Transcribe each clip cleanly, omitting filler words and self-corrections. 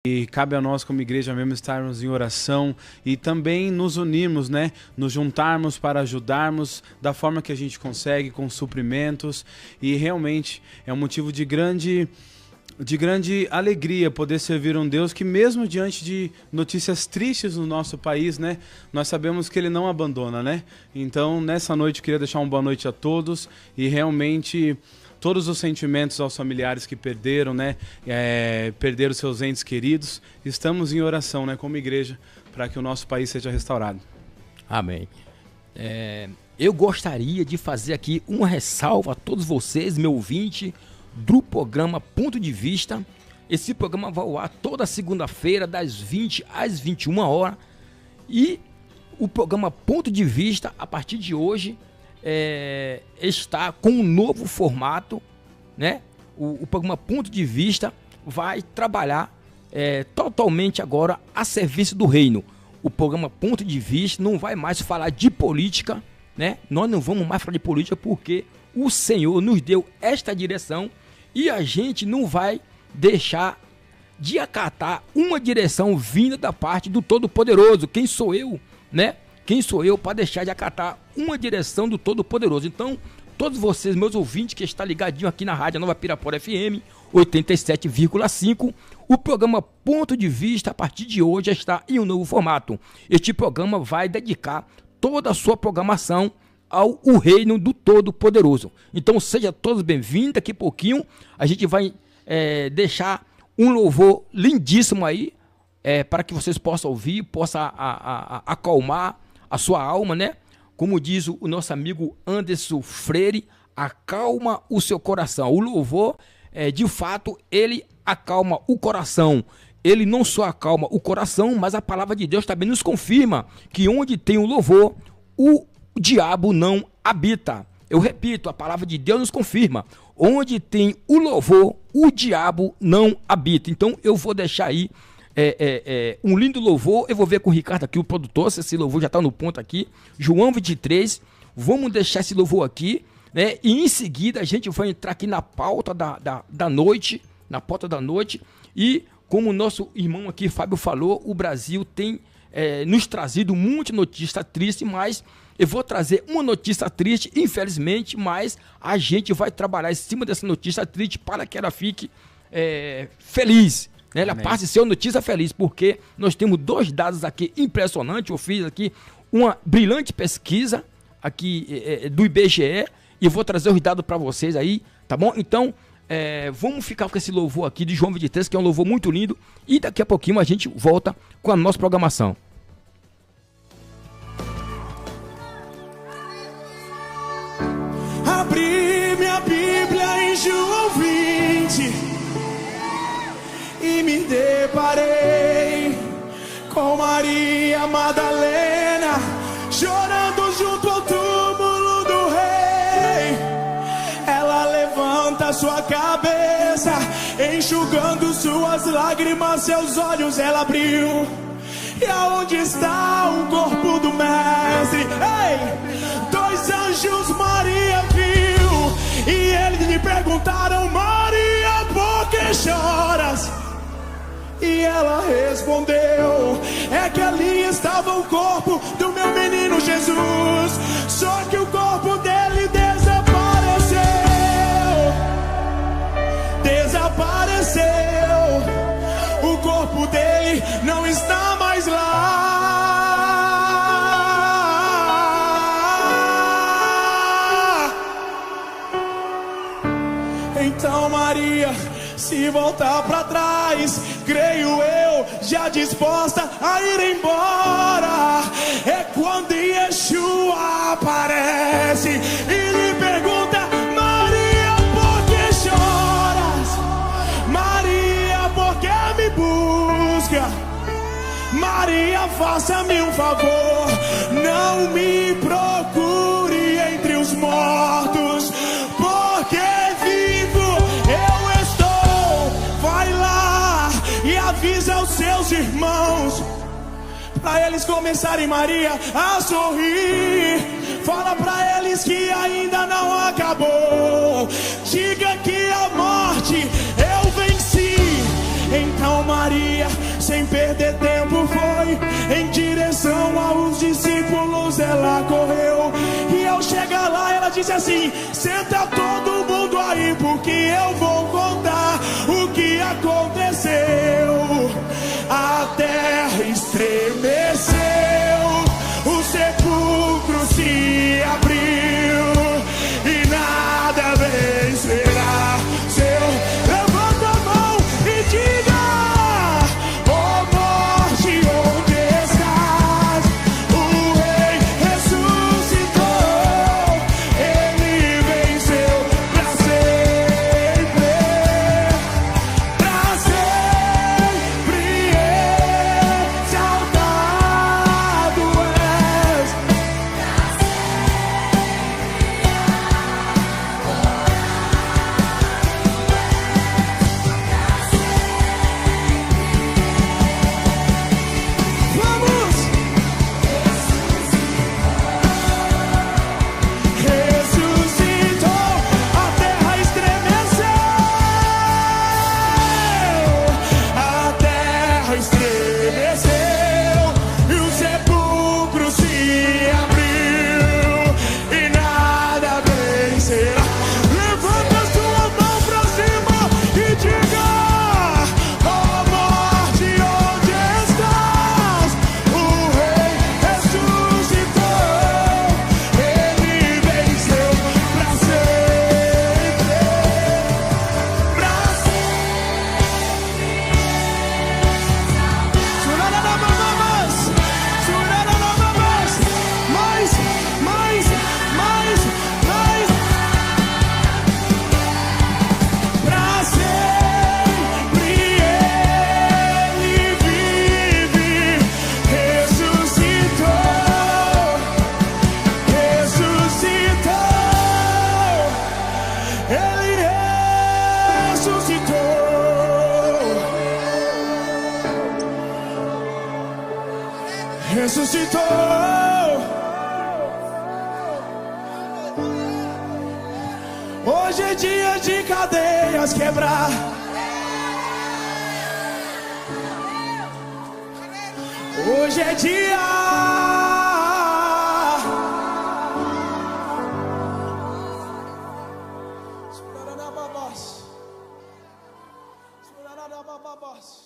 E cabe a nós como igreja mesmo estarmos em oração e também nos unirmos, né? Nos juntarmos para ajudarmos da forma que a gente consegue, com suprimentos. E realmente é um motivo de grande alegria poder servir um Deus que mesmo diante de notícias tristes no nosso país, né? Nós sabemos que Ele não abandona, né? Então, nessa noite, eu queria deixar uma boa noite a todos e realmente todos os sentimentos aos familiares que perderam, né? Perderam seus entes queridos. Estamos em oração, né? Como igreja, para que o nosso país seja restaurado. Amém. Eu gostaria de fazer aqui uma ressalva a todos vocês, meu ouvinte, do programa Ponto de Vista. Esse programa vai ao ar toda segunda-feira, das 20 às 21 horas. E o programa Ponto de Vista, a partir de hoje, está com um novo formato, né? O programa Ponto de Vista vai trabalhar totalmente agora a serviço do reino. O programa Ponto de Vista não vai mais falar de política, né? Nós não vamos mais falar de política porque o Senhor nos deu esta direção e a gente não vai deixar de acatar uma direção vinda da parte do Todo-Poderoso. Quem sou eu, né? Quem sou eu para deixar de acatar uma direção do Todo-Poderoso? Então, todos vocês, meus ouvintes que estão ligadinhos aqui na Rádio Nova Pirapora FM 87,5, o programa Ponto de Vista, a partir de hoje, está em um novo formato. Este programa vai dedicar toda a sua programação ao reino do Todo-Poderoso. Então, sejam todos bem-vindos. Daqui a pouquinho, a gente vai deixar um louvor lindíssimo aí, para que vocês possam ouvir, possam acalmar a sua alma, né? Como diz o nosso amigo Anderson Freire, acalma o seu coração. O louvor, de fato, ele acalma o coração. Ele não só acalma o coração, mas a palavra de Deus também nos confirma que onde tem o louvor, o diabo não habita. Eu repito, a palavra de Deus nos confirma. Onde tem o louvor, o diabo não habita. Então eu vou deixar aí um lindo louvor. Eu vou ver com o Ricardo aqui, o produtor, se esse louvor já está no ponto aqui. João 23. Vamos deixar esse louvor aqui, né? E em seguida a gente vai entrar aqui na pauta da noite. Na pauta da noite. E como o nosso irmão aqui, Fábio, falou, o Brasil tem nos trazido muita notícia triste, mas eu vou trazer uma notícia triste, infelizmente, mas a gente vai trabalhar em cima dessa notícia triste para que ela fique feliz. Né? Ela passe a ser uma notícia feliz, porque nós temos dois dados aqui impressionantes. Eu fiz aqui uma brilhante pesquisa aqui do IBGE e vou trazer os dados para vocês aí, tá bom? Então, vamos ficar com esse louvor aqui de João 23, que é um louvor muito lindo, e daqui a pouquinho a gente volta com a nossa programação. Abri minha Bíblia em João 20 e me deparei com Maria Madalena chorando junto ao túmulo do rei. Ela levanta sua cabeça, enxugando suas lágrimas, seus olhos ela abriu. E aonde está o corpo do mestre? Ei! Dois anjos Maria viu, e eles lhe perguntaram: Maria, por que choras? E ela respondeu: é que ali estava o corpo do meu menino Jesus, só que o corpo dele desapareceu. O corpo dele não está mais lá. Então Maria se voltar para trás, creio eu, já disposta a ir embora. É quando Yeshua aparece e lhe pergunta: Maria, por que choras? Maria, por que me busca? Maria, faça-me um favor, não me procure entre os mortos, porque vivo eu estou. Vai lá e avisa aos seus irmãos, para eles começarem, Maria, a sorrir. Fala para eles que ainda não acabou. Diga que a morte eu venci. Então Maria sem perder tempo foi em direção aos discípulos. Ela correu e ao chegar lá ela disse assim: senta todo mundo aí, porque eu vou contar o que aconteceu. A terra estremeceu, o sepulcro se abriu e nada vencerá seu. Levanta a mão e diga: ó morte, onde estás? O rei ressuscitou, ele venceu pra sempre, pra sempre exaltado és. Vamos! Ressuscitou, a terra estremeceu, a terra estremeceu e o sepulcro se abriu e nada vencerá. Levanta sua mão pra cima e diga: ó morte, onde estás? O rei ressuscitou, ele venceu pra sempre, pra sempre. Surararababas, surararababas, mais, mais, mais, mais. Pra sempre ele vive, ressuscitou, ressuscitou, ele ressuscitou, ressuscitou. Hoje é dia de cadeias quebrar. Hoje é dia. Surararababas, surararababas.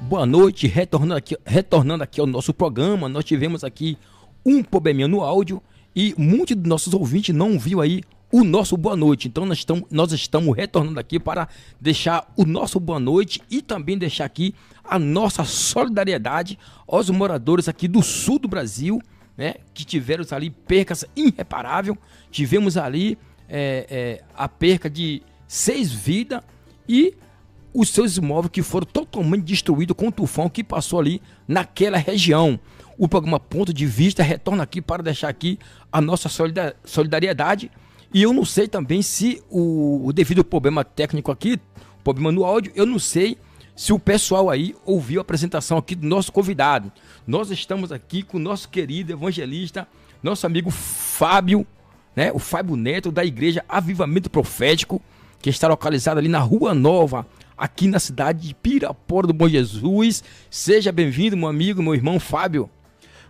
Boa noite, retornando aqui ao nosso programa. Nós tivemos aqui um probleminha no áudio e muitos dos nossos ouvintes não viu aí o nosso boa noite. Então nós estamos retornando aqui para deixar o nosso boa noite e também deixar aqui a nossa solidariedade aos moradores aqui do sul do Brasil, né, que tiveram ali percas irreparáveis. Tivemos ali a perca de 6 vidas e os seus imóveis que foram totalmente destruídos com o tufão que passou ali naquela região. O programa Ponto de Vista retorna aqui para deixar aqui a nossa solidariedade. E eu não sei também se devido ao problema técnico aqui, problema no áudio, eu não sei se o pessoal aí ouviu a apresentação aqui do nosso convidado. Nós estamos aqui com o nosso querido evangelista, nosso amigo Fábio, né, o Fábio Neto, da Igreja Avivamento Profético, que está localizado ali na Rua Nova, aqui na cidade de Pirapora do Bom Jesus. Seja bem-vindo, meu amigo, meu irmão Fábio.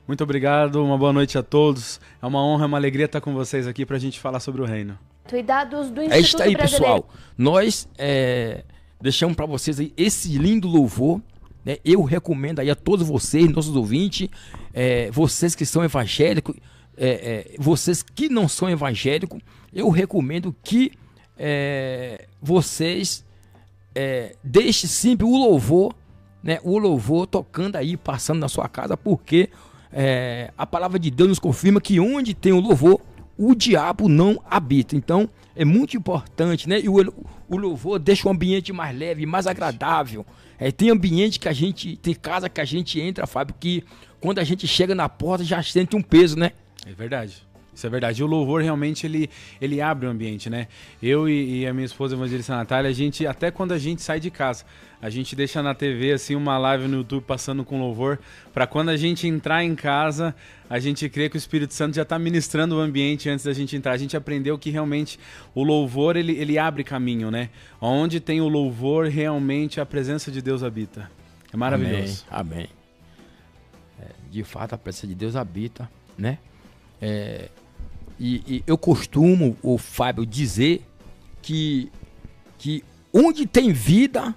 Muito obrigado, uma boa noite a todos. É uma honra, é uma alegria estar com vocês aqui para a gente falar sobre o reino. E dados do Instituto É isso aí, Brasileiro. pessoal. Nós deixamos para vocês aí esse lindo louvor, né? Eu recomendo aí a todos vocês, nossos ouvintes, vocês que são evangélicos, vocês que não são evangélicos, eu recomendo que vocês deixem sempre o louvor, né? O louvor tocando aí, passando na sua casa, porque a palavra de Deus nos confirma que onde tem o louvor, o diabo não habita. Então, é muito importante, né? E o louvor deixa o ambiente mais leve, mais agradável. Tem ambiente que a gente, tem casa que a gente entra, Fábio, que quando a gente chega na porta já sente um peso, né? É verdade. Isso é verdade. E o louvor realmente ele abre o ambiente, né? Eu e a minha esposa evangelista Natália, a gente, até quando a gente sai de casa, a gente deixa na TV assim uma live no YouTube passando com louvor, para quando a gente entrar em casa, a gente crê que o Espírito Santo já está ministrando o ambiente antes da gente entrar. A gente aprendeu que realmente o louvor ele abre caminho, né? Onde tem o louvor, realmente a presença de Deus habita. É maravilhoso. Amém. De fato, a presença de Deus habita, né? E eu costumo, o Fábio, dizer que onde tem vida,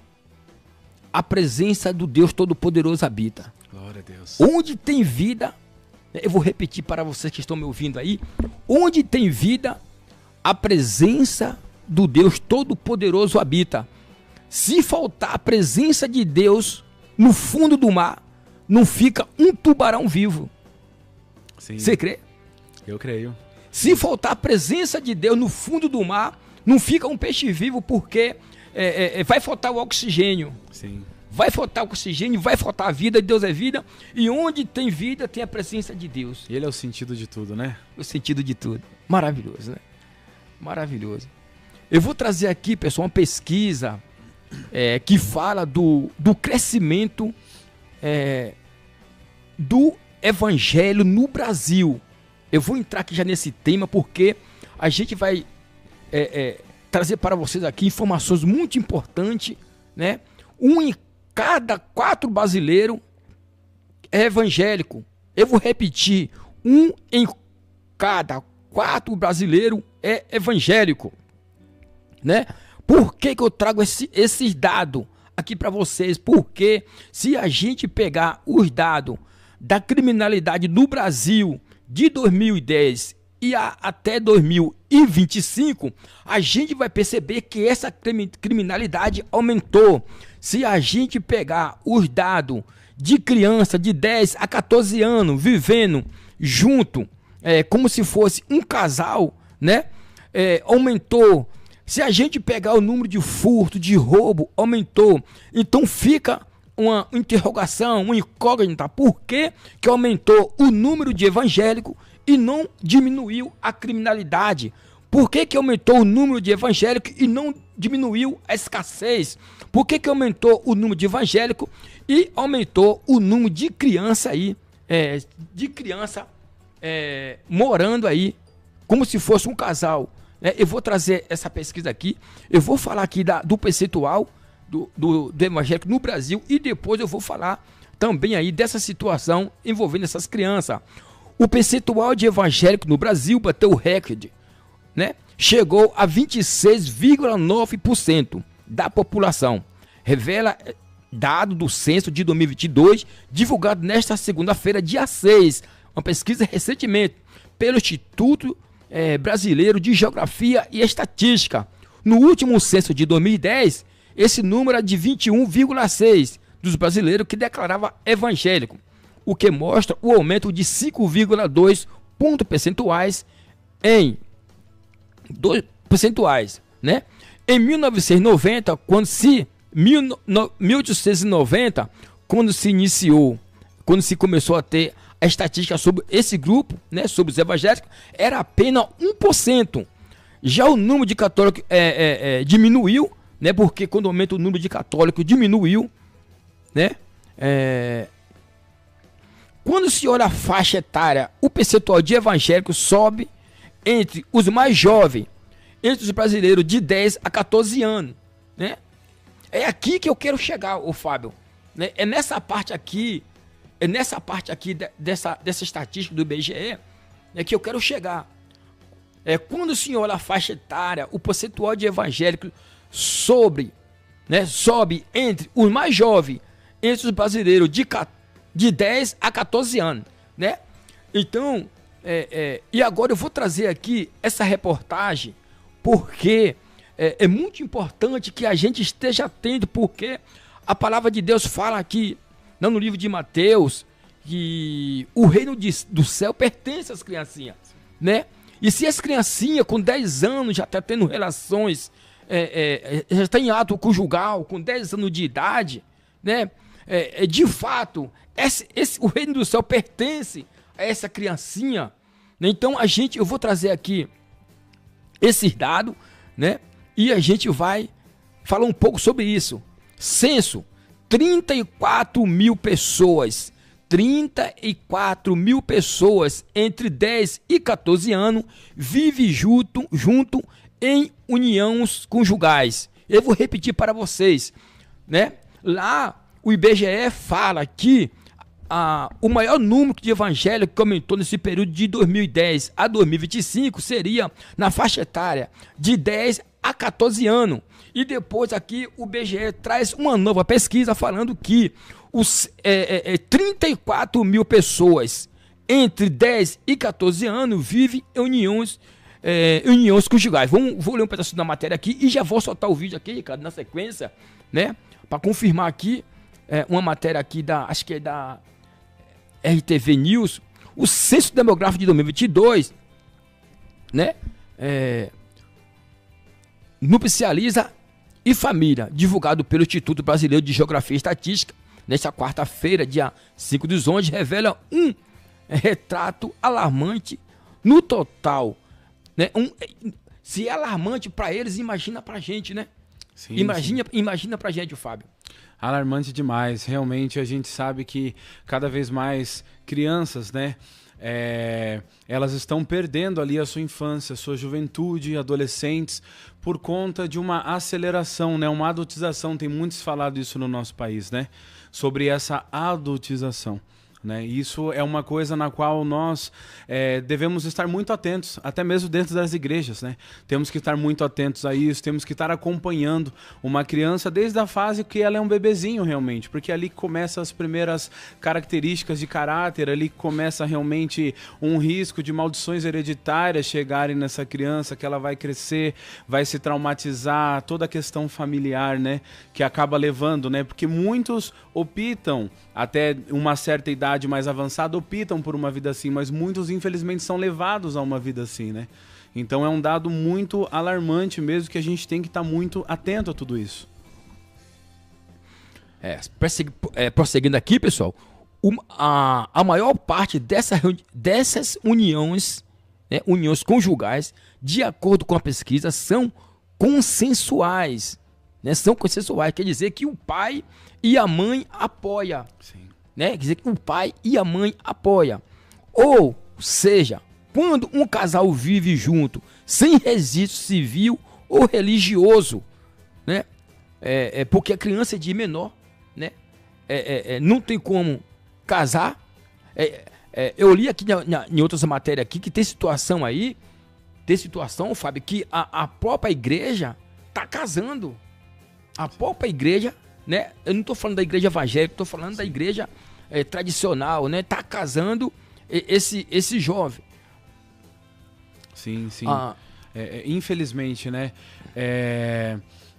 a presença do Deus Todo-Poderoso habita. Glória a Deus. Onde tem vida, eu vou repetir para vocês que estão me ouvindo aí, onde tem vida, a presença do Deus Todo-Poderoso habita. Se faltar a presença de Deus no fundo do mar, não fica um tubarão vivo. Sim. Você crê? Eu creio. Se faltar a presença de Deus no fundo do mar, não fica um peixe vivo, porque vai faltar o oxigênio. Sim. Vai faltar o oxigênio, vai faltar a vida, Deus é vida. E onde tem vida, tem a presença de Deus. Ele é o sentido de tudo, né? O sentido de tudo. Maravilhoso, né? Maravilhoso. Eu vou trazer aqui, pessoal, uma pesquisa que fala do crescimento do evangelho no Brasil. Eu vou entrar aqui já nesse tema porque a gente vai trazer para vocês aqui informações muito importantes, né? Um em cada 4 brasileiros é evangélico. Eu vou repetir, 1 em cada 4 brasileiros é evangélico, né? Por que eu trago esses dados aqui para vocês? Porque se a gente pegar os dados da criminalidade no Brasil de 2010 e até 2025, a gente vai perceber que essa criminalidade aumentou. Se a gente pegar os dados de criança de 10 a 14 anos vivendo junto, como se fosse um casal, né? Aumentou. Se a gente pegar o número de furto, de roubo, aumentou. Então fica uma interrogação, uma incógnita. Por que aumentou o número de evangélicos e não diminuiu a criminalidade? Por que aumentou o número de evangélicos e não diminuiu a escassez? Por que aumentou o número de evangélicos e aumentou o número de criança aí, morando aí, como se fosse um casal? Eu vou trazer essa pesquisa aqui, eu vou falar aqui do percentual do evangélico no Brasil e depois eu vou falar também aí dessa situação envolvendo essas crianças. O percentual de evangélico no Brasil bateu o recorde, né? Chegou a 26,9% da população. Revela dado do censo de 2022, divulgado nesta segunda-feira, dia 6. Uma pesquisa recentemente pelo Instituto Brasileiro de Geografia e Estatística. No último censo de 2010, esse número era de 21,6% dos brasileiros que declarava evangélico, o que mostra o aumento de 5,2 pontos percentuais em 2 percentuais, né? Em 1990, quando se 1890, quando se começou a ter a estatística sobre esse grupo, né, sobre os evangélicos, era apenas 1%. Já o número de católicos diminuiu, né, porque quando aumenta o número de católicos diminuiu, né? Quando se olha a faixa etária, o percentual de evangélicos sobe entre os mais jovens, entre os brasileiros de 10 a 14 anos, né? É aqui que eu quero chegar, Fábio, né? É nessa parte aqui dessa estatística do IBGE, que eu quero chegar. Quando o senhor olha a faixa etária, o percentual de evangélicos sobe entre os mais jovens, entre os brasileiros de 10 a 14 anos, né? Então, e agora eu vou trazer aqui essa reportagem, porque é muito importante que a gente esteja atento, porque a palavra de Deus fala aqui, não no livro de Mateus, que o reino do céu pertence às criancinhas, né? E se as criancinhas com 10 anos já estão tendo relações, já está em ato conjugal, com 10 anos de idade, né? De fato, o reino do céu pertence a essa criancinha, né? Então eu vou trazer aqui esses dados, né? E a gente vai falar um pouco sobre isso. Censo, 34 mil pessoas entre 10 e 14 anos vivem junto em uniões conjugais. Eu vou repetir para vocês, né? Lá o IBGE fala que o maior número de evangélicos que aumentou nesse período de 2010 a 2025 seria na faixa etária de 10 a 14 anos. E depois aqui o IBGE traz uma nova pesquisa falando que 34 mil pessoas entre 10 e 14 anos vivem em uniões conjugais. Vou ler um pedaço da matéria aqui e já vou soltar o vídeo aqui, Ricardo, na sequência, né? Para confirmar aqui, uma matéria aqui acho que é da RTV News, o Censo Demográfico de 2022, né? Nupcializa e Família, divulgado pelo Instituto Brasileiro de Geografia e Estatística, nesta quarta-feira, dia 5/11, revela um retrato alarmante no total, né? Se é alarmante para eles, imagina para a gente, né? Sim, imagina para a gente, Fábio. Alarmante demais. Realmente a gente sabe que cada vez mais crianças, né? Elas estão perdendo ali a sua infância, a sua juventude, adolescentes, por conta de uma aceleração, né? Uma adultização. Tem muitos falado isso no nosso país, né? Sobre essa adultização. Né? Isso é uma coisa na qual nós devemos estar muito atentos, até mesmo dentro das igrejas, né? Temos que estar muito atentos a isso, temos que estar acompanhando uma criança desde a fase que ela é um bebezinho realmente, porque ali começam as primeiras características de caráter, ali começa realmente um risco de maldições hereditárias chegarem nessa criança, que ela vai crescer, vai se traumatizar, toda a questão familiar, né? Que acaba levando, né? Porque muitos optam, até uma certa idade mais avançada, optam por uma vida assim, mas muitos infelizmente são levados a uma vida assim, né? Então é um dado muito alarmante mesmo, que a gente tem que estar muito atento a tudo isso. Prosseguindo aqui, pessoal, a maior parte dessas uniões, né, uniões conjugais, de acordo com a pesquisa, são consensuais, né? São consensuais, quer dizer que o pai e a mãe apoiam. Sim. Né? Quer dizer que o pai e a mãe apoiam. Ou seja, quando um casal vive junto sem registro civil ou religioso, né? Porque a criança é de menor, né? Não tem como casar. Eu li aqui em outras matérias aqui que tem situação, Fábio, que a própria igreja está casando. A própria igreja, né? Eu não estou falando da igreja evangélica, estou falando da igreja tradicional, né? Tá casando esse jovem. Sim. Infelizmente, né?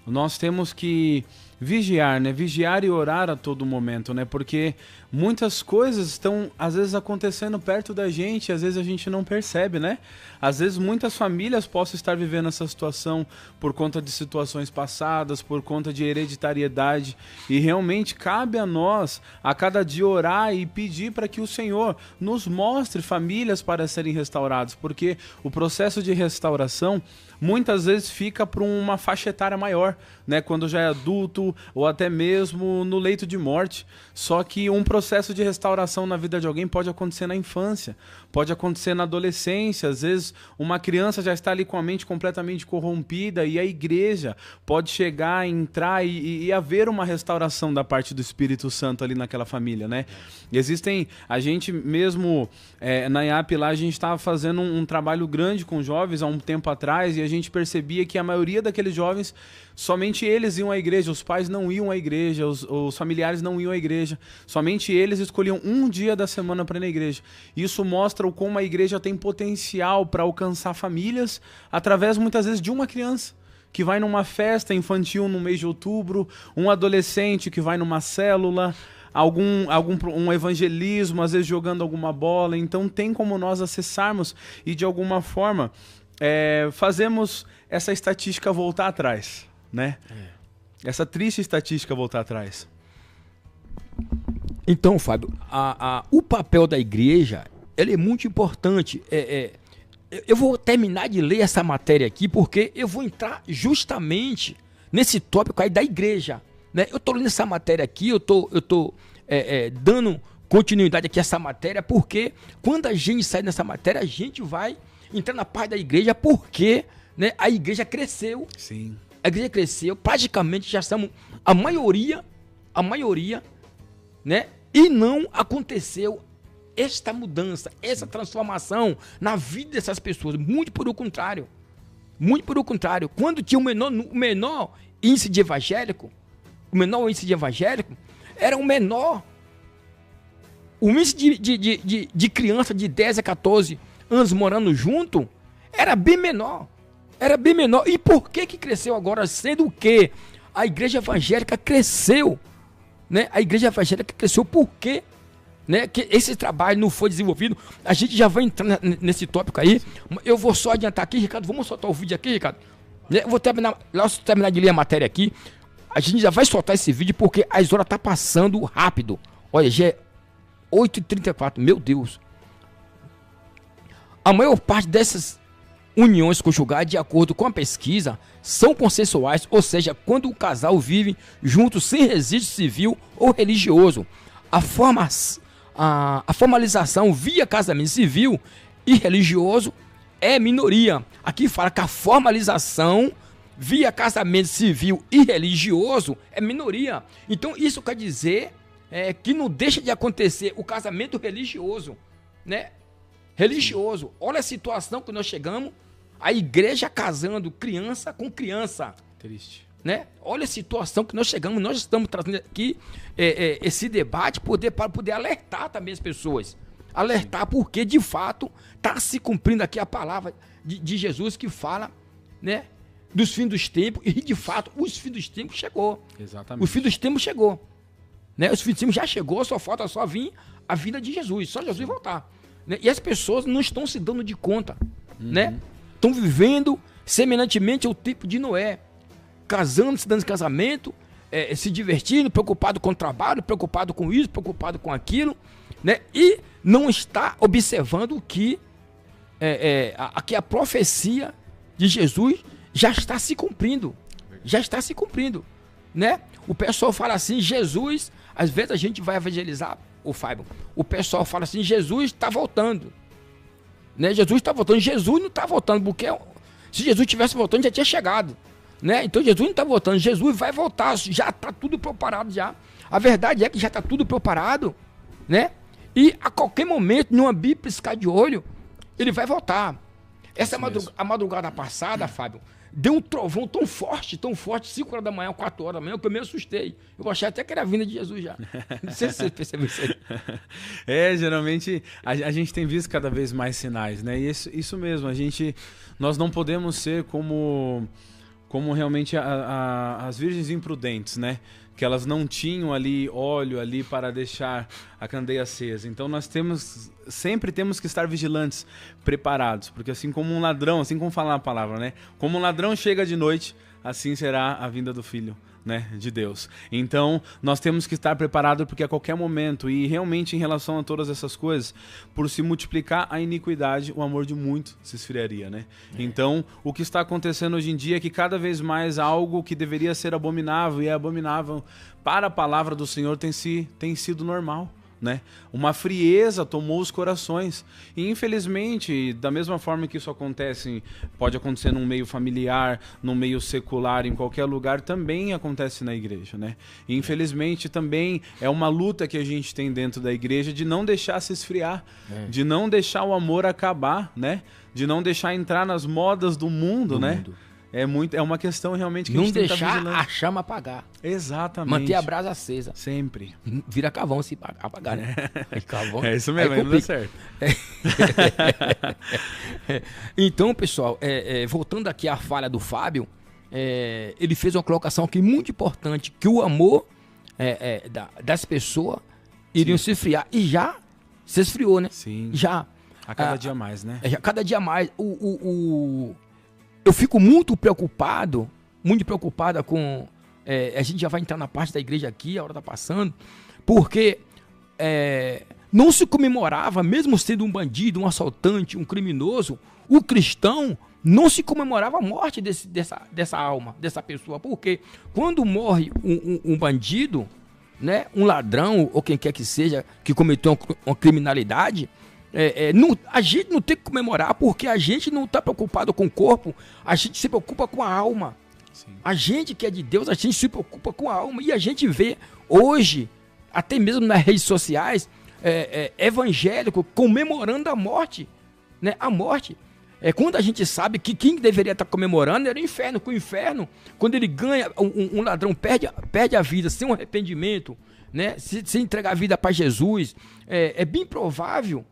Nós temos que vigiar, né? Vigiar e orar a todo momento, né? Porque muitas coisas estão, às vezes, acontecendo perto da gente, às vezes a gente não percebe, né? Às vezes muitas famílias possam estar vivendo essa situação por conta de situações passadas, por conta de hereditariedade, e realmente cabe a nós, a cada dia, orar e pedir para que o Senhor nos mostre famílias para serem restauradas, porque o processo de restauração muitas vezes fica para uma faixa etária maior, né? Quando já é adulto ou até mesmo no leito de morte. Só que um processo de restauração na vida de alguém pode acontecer na infância, pode acontecer na adolescência. Às vezes uma criança já está ali com a mente completamente corrompida e a igreja pode chegar, entrar e haver uma restauração da parte do Espírito Santo ali naquela família, né? Existem, a gente mesmo na IAP lá, a gente estava fazendo um trabalho grande com jovens há um tempo atrás, e a gente percebia que a maioria daqueles jovens, somente eles iam à igreja, os pais não iam à igreja, os familiares não iam à igreja, somente eles escolhiam um dia da semana para ir na igreja. Isso mostra o como a igreja tem potencial para alcançar famílias através muitas vezes de uma criança que vai numa festa infantil no mês de outubro, um adolescente que vai numa célula, um evangelismo, às vezes jogando alguma bola. Então tem como nós acessarmos e de alguma forma fazemos essa estatística voltar atrás, né? Essa triste estatística voltar atrás. Então, Fábio, o papel da igreja, ele é muito importante. Eu vou terminar de ler essa matéria aqui, porque eu vou entrar justamente nesse tópico aí da igreja, né? Eu estou lendo essa matéria aqui, eu tô dando continuidade aqui a essa matéria, porque quando a gente sai nessa matéria, a gente vai entrar na parte da igreja, porque, né, a igreja cresceu. Sim. A igreja cresceu, praticamente já estamos, a maioria, né? E não aconteceu esta mudança, essa transformação na vida dessas pessoas. Muito pelo contrário. Muito pelo contrário. Quando tinha o menor índice de evangélico, era o menor. O índice de criança de 10 a 14 anos morando junto era bem menor. Era bem menor. E por que cresceu agora? Sendo que a igreja evangélica cresceu, né? A igreja evangélica cresceu porque, né, que esse trabalho não foi desenvolvido. A gente já vai entrar nesse tópico aí. Eu vou só adiantar aqui, Ricardo. Vamos soltar o vídeo aqui, Ricardo. Eu vou terminar de ler a matéria aqui. A gente já vai soltar esse vídeo porque as horas tá passando rápido. Olha, já é 8h34. Meu Deus. A maior parte dessas uniões conjugais, de acordo com a pesquisa, são consensuais, ou seja, quando o casal vive junto sem registro civil ou religioso. A formalização via casamento civil e religioso é minoria. Aqui fala que a formalização via casamento civil e religioso é minoria. Então isso quer dizer que não deixa de acontecer o casamento religioso, né? Religioso. Olha a situação que nós chegamos. A igreja casando criança com criança. Triste. Né? Olha a situação que nós chegamos. Nós estamos trazendo aqui esse debate para poder alertar também as pessoas. Alertar porque, de fato, está se cumprindo aqui a palavra de Jesus que fala, né, dos fins dos tempos. E, de fato, os fins dos tempos chegou. Exatamente. Os fins dos tempos chegou. Né? Os fins dos tempos já chegou, só falta vir a vida de Jesus. Só Jesus voltar. Né? E as pessoas não estão se dando de conta. Né? Estão vivendo semelhantemente ao tempo de Noé, casando, se dando casamento, se divertindo, preocupado com o trabalho, preocupado com isso, preocupado com aquilo, né? E não está observando que a profecia de Jesus já está se cumprindo, né? O pessoal fala assim, Jesus, às vezes a gente vai evangelizar, Fábio, o pessoal fala assim, Jesus está voltando. Né? Jesus está voltando. Jesus não está voltando, porque se Jesus estivesse voltando, já tinha chegado. Né? Então Jesus não está voltando. Jesus vai voltar, já está tudo preparado já. A verdade é que já está tudo preparado, né? E a qualquer momento, numa piscar de olho, ele vai voltar. A madrugada passada, Fábio, deu um trovão tão forte, 5 horas da manhã, 4 horas da manhã, que eu me assustei. Eu achei até que era a vinda de Jesus já. Não sei se você percebeu isso aí. Geralmente a gente tem visto cada vez mais sinais, né? E isso mesmo, nós não podemos ser como realmente as virgens imprudentes, né? Que elas não tinham ali óleo ali para deixar a candeia acesa. Então nós sempre temos que estar vigilantes, preparados, porque assim como um ladrão, assim como fala a palavra, né? Como um ladrão chega de noite, assim será a vinda do Filho, né, de Deus. Então nós temos que estar preparados, porque a qualquer momento, e realmente em relação a todas essas coisas, por se multiplicar a iniquidade, o amor de muito se esfriaria, né? Então o que está acontecendo hoje em dia é que cada vez mais algo que deveria ser abominável e é abominável para a palavra do Senhor tem sido normal, né? Uma frieza tomou os corações e infelizmente, da mesma forma que isso pode acontecer num meio familiar, num meio secular, em qualquer lugar, também acontece na igreja, né? E infelizmente também é uma luta que a gente tem dentro da igreja de não deixar se esfriar, de não deixar o amor acabar, né? De não deixar entrar nas modas do mundo, né? É uma questão realmente que não a gente tem que estar deixar vigilante. a chama apagar. Exatamente. Manter a brasa acesa. Sempre. Vira carvão se apagar, né? Carvão. É isso mesmo, aí não dá certo. Então, pessoal, voltando aqui à falha do Fábio, ele fez uma colocação aqui muito importante, que o amor das pessoas iriam se esfriar. E já se esfriou, né? Sim. Já. A cada dia mais, né? Cada dia mais. Eu fico muito preocupado com... a gente já vai entrar na parte da igreja aqui, a hora tá passando, porque não se comemorava, mesmo sendo um bandido, um assaltante, um criminoso, o cristão não se comemorava a morte dessa alma, dessa pessoa. Porque quando morre um bandido, né, um ladrão, ou quem quer que seja, que cometeu uma criminalidade, a gente não tem que comemorar, porque a gente não está preocupado com o corpo, a gente se preocupa com a alma. Sim. A gente que é de Deus, a gente se preocupa com a alma. E a gente vê hoje, até mesmo nas redes sociais, evangélico comemorando a morte, né? A morte. Quando a gente sabe que quem deveria estar comemorando era o inferno, que o inferno, quando ele ganha, um ladrão perde a vida sem um arrependimento, né? Se entregar a vida para Jesus, é bem provável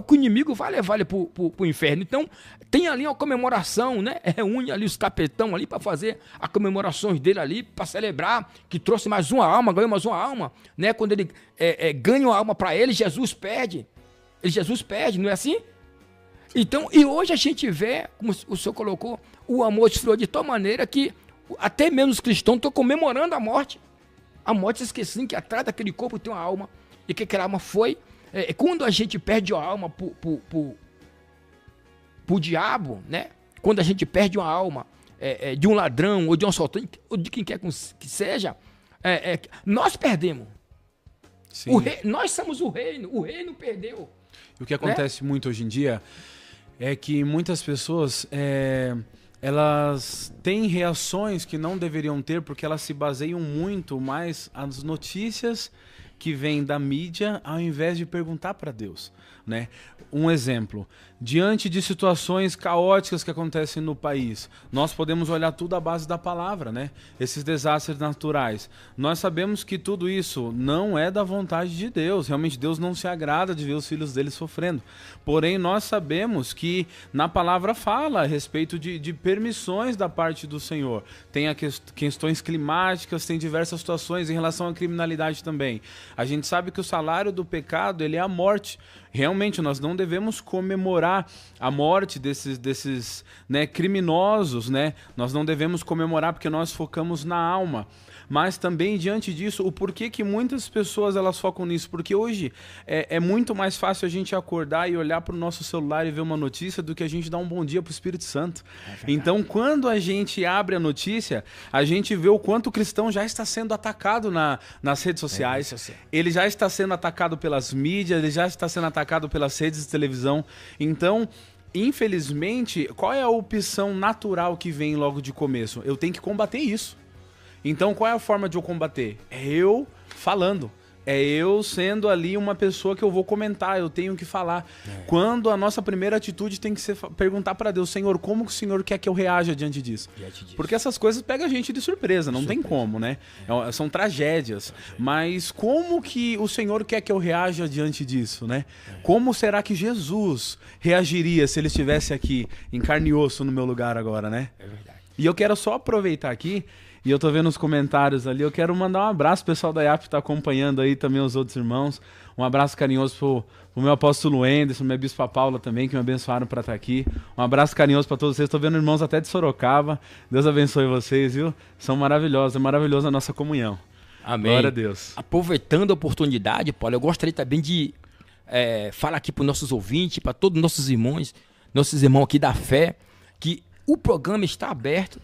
que o inimigo vai levar ele para o inferno. Então, tem ali uma comemoração, né? Reúne ali os capetão ali para fazer as comemorações dele ali, para celebrar que trouxe mais uma alma, ganhou mais uma alma, né? Quando ele ganha uma alma para ele, Jesus perde. Jesus perde, não é assim? Então, e hoje a gente vê, como o senhor colocou, o amor esfriou de tal maneira que até mesmo os cristãos estão comemorando a morte. A morte, esquecendo que atrás daquele corpo tem uma alma, e que aquela alma foi... quando a gente perde a alma pro diabo, né? Quando a gente perde uma alma de um ladrão, ou de um assaltante, ou de quem quer que seja, nós perdemos. Sim. Nós somos o reino perdeu. E o que acontece muito hoje em dia é que muitas pessoas elas têm reações que não deveriam ter, porque elas se baseiam muito mais nas notícias que vêm da mídia, ao invés de perguntar para Deus, né? Um exemplo, diante de situações caóticas que acontecem no país, nós podemos olhar tudo à base da palavra, né? Esses desastres naturais. Nós sabemos que tudo isso não é da vontade de Deus. Realmente Deus não se agrada de ver os filhos dele sofrendo. Porém, nós sabemos que na palavra fala a respeito de permissões da parte do Senhor. Tem questões climáticas, tem diversas situações em relação à criminalidade também. A gente sabe que o salário do pecado, ele é a morte. Realmente, nós não devemos comemorar a morte desses né, criminosos, né? Nós não devemos comemorar porque nós focamos na alma. Mas também, diante disso, o porquê que muitas pessoas elas focam nisso? Porque hoje é muito mais fácil a gente acordar e olhar para o nosso celular e ver uma notícia do que a gente dar um bom dia para o Espírito Santo. Então, quando a gente abre a notícia, a gente vê o quanto o cristão já está sendo atacado nas redes sociais. Ele já está sendo atacado pelas mídias, ele já está sendo atacado pelas redes de televisão. Então, infelizmente, qual é a opção natural que vem logo de começo? Eu tenho que combater isso. Então, qual é a forma de eu combater? É eu falando. É eu sendo ali uma pessoa que eu vou comentar, eu tenho que falar. Quando a nossa primeira atitude tem que ser perguntar para Deus, Senhor, como que o Senhor quer que eu reaja diante disso? Porque essas coisas pegam a gente de surpresa, não tem como, né? São tragédias. Mas como que o Senhor quer que eu reaja diante disso, né? Como será que Jesus reagiria se ele estivesse aqui em carne e osso no meu lugar agora, né? É verdade. E eu quero só aproveitar aqui. E eu tô vendo os comentários ali, eu quero mandar um abraço pro pessoal da IAP que tá acompanhando aí também os outros irmãos. Um abraço carinhoso pro meu apóstolo Anderson, minha bispa Paula também, que me abençoaram para estar aqui. Um abraço carinhoso para todos vocês. Tô vendo irmãos até de Sorocaba. Deus abençoe vocês, viu? São maravilhosos, é maravilhosa a nossa comunhão. Amém. Glória a Deus. Aproveitando a oportunidade, Paulo, eu gostaria também de falar aqui para nossos ouvintes, para todos os nossos irmãos aqui da fé, que o programa está aberto.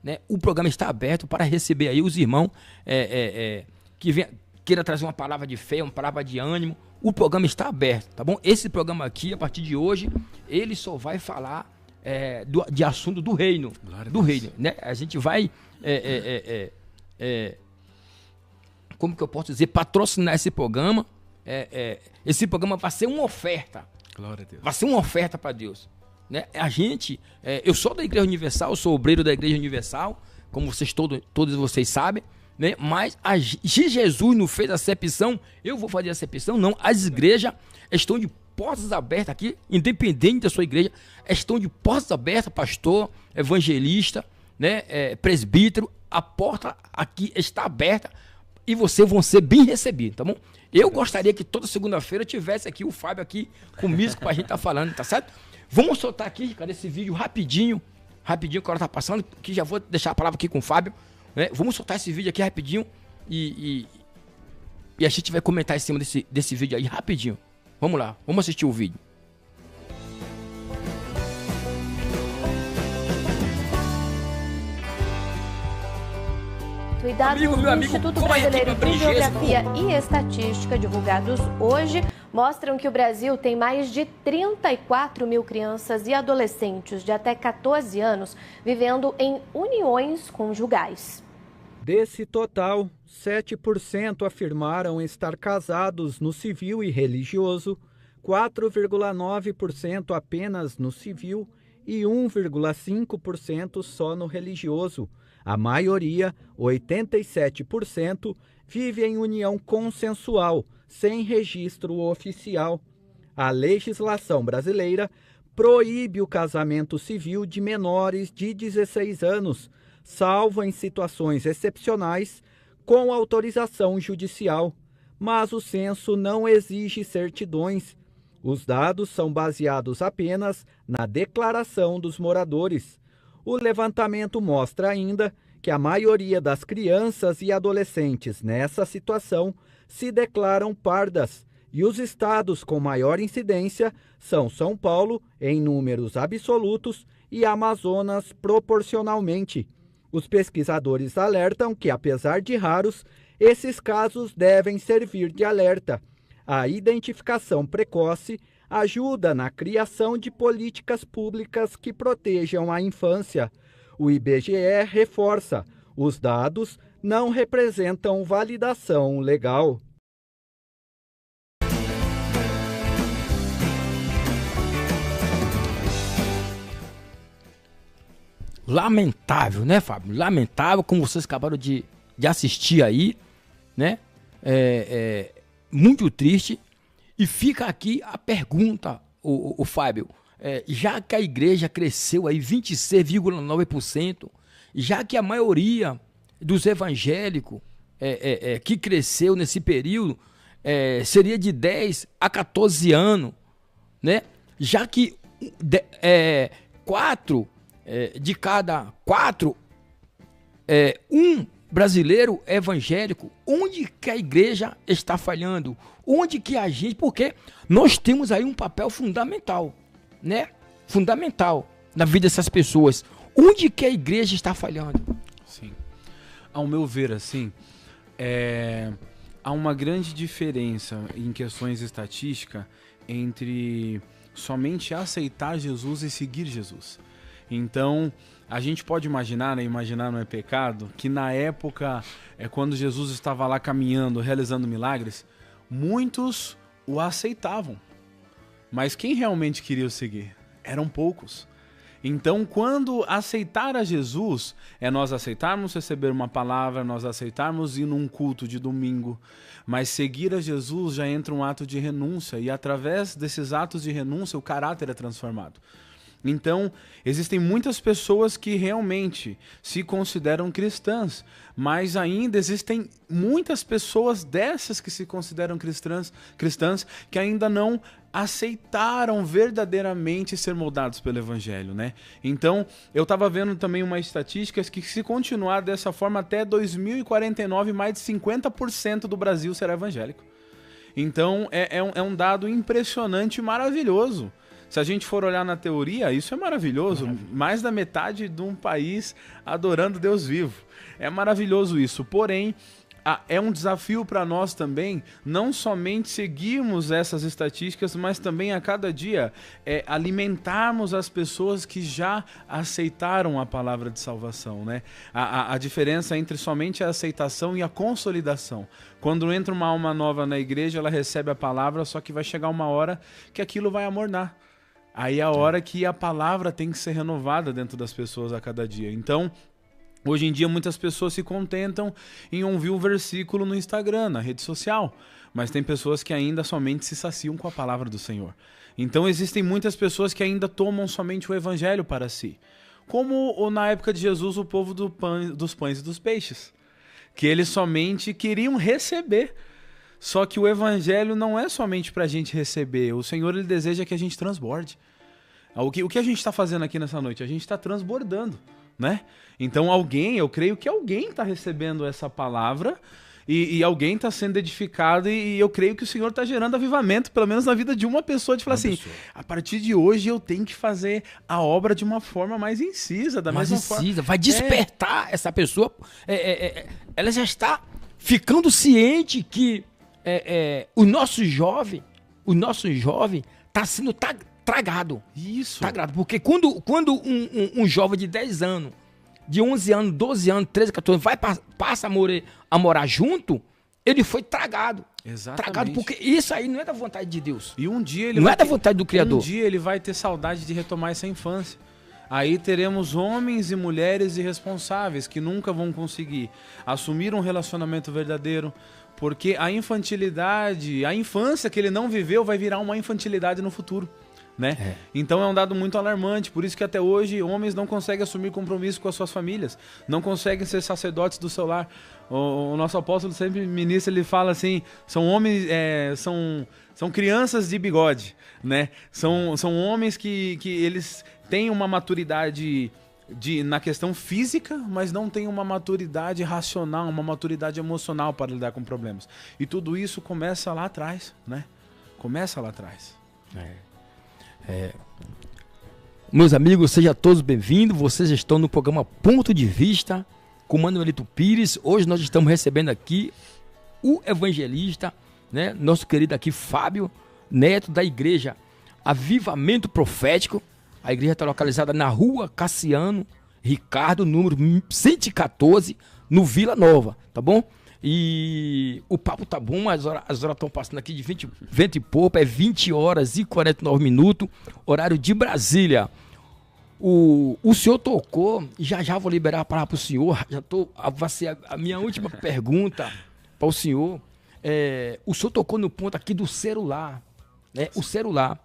Né? O programa está aberto para receber aí os irmãos que queira trazer uma palavra de fé, uma palavra de ânimo. O programa está aberto, tá bom? Esse programa aqui, a partir de hoje, ele só vai falar de assunto do reino. Do reino, né? A gente vai, como que eu posso dizer, patrocinar esse programa. Esse programa vai ser uma oferta. Glória a Deus. Vai ser uma oferta para Deus. Né? A gente, eu sou da Igreja Universal, sou obreiro da Igreja Universal, como todos vocês sabem, né? Mas se Jesus não fez a acepção, eu vou fazer a acepção, não. As igrejas estão de portas abertas aqui, independente da sua igreja, estão de portas abertas, pastor, evangelista, né? Presbítero, a porta aqui está aberta. e você vão ser bem recebidos, tá bom? Eu gostaria que toda segunda-feira tivesse aqui o Fábio aqui comigo pra gente estar falando, tá certo? Vamos soltar aqui, cara, esse vídeo rapidinho, que a hora tá passando, que já vou deixar a palavra aqui com o Fábio, né? Vamos soltar esse vídeo aqui rapidinho e a gente vai comentar em cima desse vídeo aí rapidinho. Vamos lá, vamos assistir o vídeo. E dados do Instituto Brasileiro de Geografia e Estatística, divulgados hoje, mostram que o Brasil tem mais de 34 mil crianças e adolescentes de até 14 anos vivendo em uniões conjugais. Desse total, 7% afirmaram estar casados no civil e religioso, 4,9% apenas no civil e 1,5% só no religioso. A maioria, 87%, vive em união consensual, sem registro oficial. A legislação brasileira proíbe o casamento civil de menores de 16 anos, salvo em situações excepcionais, com autorização judicial. Mas o censo não exige certidões. Os dados são baseados apenas na declaração dos moradores. O levantamento mostra ainda que a maioria das crianças e adolescentes nessa situação se declaram pardas, e os estados com maior incidência são São Paulo, em números absolutos, e Amazonas, proporcionalmente. Os pesquisadores alertam que, apesar de raros, esses casos devem servir de alerta. A identificação precoce ajuda na criação de políticas públicas que protejam a infância. O IBGE reforça: os dados não representam validação legal. Lamentável, né, Fábio? Lamentável, como vocês acabaram de assistir aí, né? Muito triste. E fica aqui a pergunta, o Fábio, já que a igreja cresceu aí 26,9%, já que a maioria dos evangélicos que cresceu nesse período seria de 10 a 14 anos, né? Já que de cada 4, um brasileiro evangélico, onde que a igreja está falhando? Onde que a gente... Porque nós temos aí um papel fundamental, né? Fundamental na vida dessas pessoas. Onde que a igreja está falhando? Sim. Ao meu ver, assim, há uma grande diferença em questões estatísticas entre somente aceitar Jesus e seguir Jesus. Então, a gente pode imaginar, né? Imaginar não é pecado, que na época, quando Jesus estava lá caminhando, realizando milagres, muitos o aceitavam. Mas quem realmente queria o seguir? Eram poucos. Então, quando aceitar a Jesus, nós aceitarmos receber uma palavra, nós aceitarmos ir num culto de domingo, mas seguir a Jesus já entra um ato de renúncia, e através desses atos de renúncia o caráter é transformado. Então, existem muitas pessoas que realmente se consideram cristãs, mas ainda existem muitas pessoas dessas que se consideram cristãs que ainda não aceitaram verdadeiramente ser moldados pelo Evangelho, né? Então, eu estava vendo também uma estatística que, se continuar dessa forma, até 2049, mais de 50% do Brasil será evangélico. Então, é um dado impressionante e maravilhoso. Se a gente for olhar na teoria, isso é maravilhoso. Mais da metade de um país adorando Deus vivo. É maravilhoso isso. Porém, é um desafio para nós também, não somente seguirmos essas estatísticas, mas também a cada dia alimentarmos as pessoas que já aceitaram a palavra de salvação, né? A diferença entre somente a aceitação e a consolidação. Quando entra uma alma nova na igreja, ela recebe a palavra, só que vai chegar uma hora que aquilo vai amornar. Aí é a hora que a palavra tem que ser renovada dentro das pessoas a cada dia. Então, hoje em dia, muitas pessoas se contentam em ouvir um versículo no Instagram, na rede social. Mas tem pessoas que ainda somente se saciam com a palavra do Senhor. Então, existem muitas pessoas que ainda tomam somente o evangelho para si. Como na época de Jesus, o povo dos pães e dos peixes. que eles somente queriam receber. Só que o evangelho não é somente para a gente receber. O Senhor, ele deseja que a gente transborde. O que a gente está fazendo aqui nessa noite? A gente está transbordando, né? Então eu creio que alguém está recebendo essa palavra e alguém está sendo edificado e eu creio que o Senhor está gerando avivamento, pelo menos na vida de uma pessoa, de falar assim, a partir de hoje eu tenho que fazer a obra de uma forma mais incisa, da mesma forma. Vai despertar essa pessoa. Ela já está ficando ciente que o nosso jovem está sendo tragado. Isso. Tragado. Porque quando um jovem de 10 anos, de 11 anos, 12 anos, 13, 14 anos, passa a morar junto, ele foi tragado. Exatamente. Tragado, porque isso aí não é da vontade de Deus. E um dia ele não é da vontade do Criador. Um dia ele vai ter saudade de retomar essa infância. Aí teremos homens e mulheres irresponsáveis que nunca vão conseguir assumir um relacionamento verdadeiro, porque a infantilidade, a infância que ele não viveu vai virar uma infantilidade no futuro. Né? Então é um dado muito alarmante, por isso que até hoje homens não conseguem assumir compromisso com as suas famílias, não conseguem ser sacerdotes do seu lar. O nosso apóstolo sempre ministra, ele fala assim, são homens, são crianças de bigode, né? São homens que eles têm uma maturidade na questão física, mas não têm uma maturidade racional, uma maturidade emocional para lidar com problemas. E tudo isso começa lá atrás, né? Começa lá atrás. Meus amigos, sejam todos bem-vindos. Vocês estão no programa Ponto de Vista com Manuelito Pires. Hoje nós estamos recebendo aqui o evangelista, né, nosso querido aqui Fábio Neto, da igreja Avivamento Profético. A igreja está localizada na rua Cassiano Ricardo, número 114, no Vila Nova, tá bom? E o papo tá bom, as horas estão passando aqui de 20 e pouco, é 20 horas e 49 minutos, horário de Brasília. O senhor tocou, já vou liberar a palavra para o senhor, vai ser a minha última pergunta para o senhor. O senhor tocou no ponto aqui do celular, né? O celular.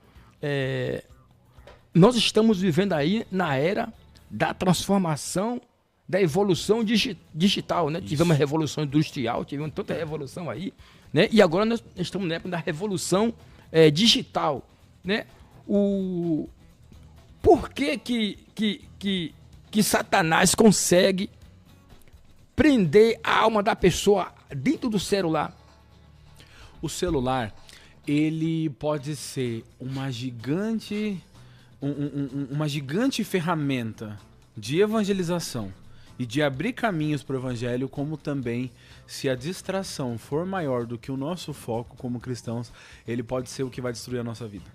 Nós estamos vivendo aí na era da transformação, da evolução digital, né? Isso. Tivemos a revolução industrial, tivemos tanta revolução aí, né? E agora nós estamos na época da revolução digital, né? Por que Satanás consegue prender a alma da pessoa dentro do celular? O celular, ele pode ser uma gigante ferramenta de evangelização e de abrir caminhos para o evangelho, como também, se a distração for maior do que o nosso foco como cristãos, ele pode ser o que vai destruir a nossa vida.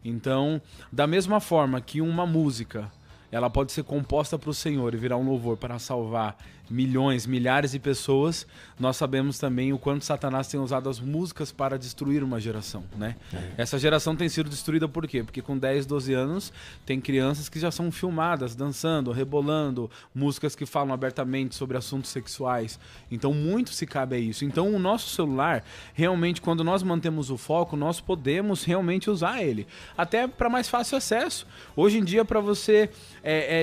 Então, da mesma forma que uma música, ela pode ser composta para o Senhor e virar um louvor para salvar milhões, milhares de pessoas, nós sabemos também o quanto Satanás tem usado as músicas para destruir uma geração, né? Essa geração tem sido destruída por quê? Porque com 10, 12 anos tem crianças que já são filmadas, dançando, rebolando, músicas que falam abertamente sobre assuntos sexuais. Então muito se cabe a isso. Então o nosso celular, realmente, quando nós mantemos o foco, nós podemos realmente usar ele, até para mais fácil acesso. Hoje em dia, para você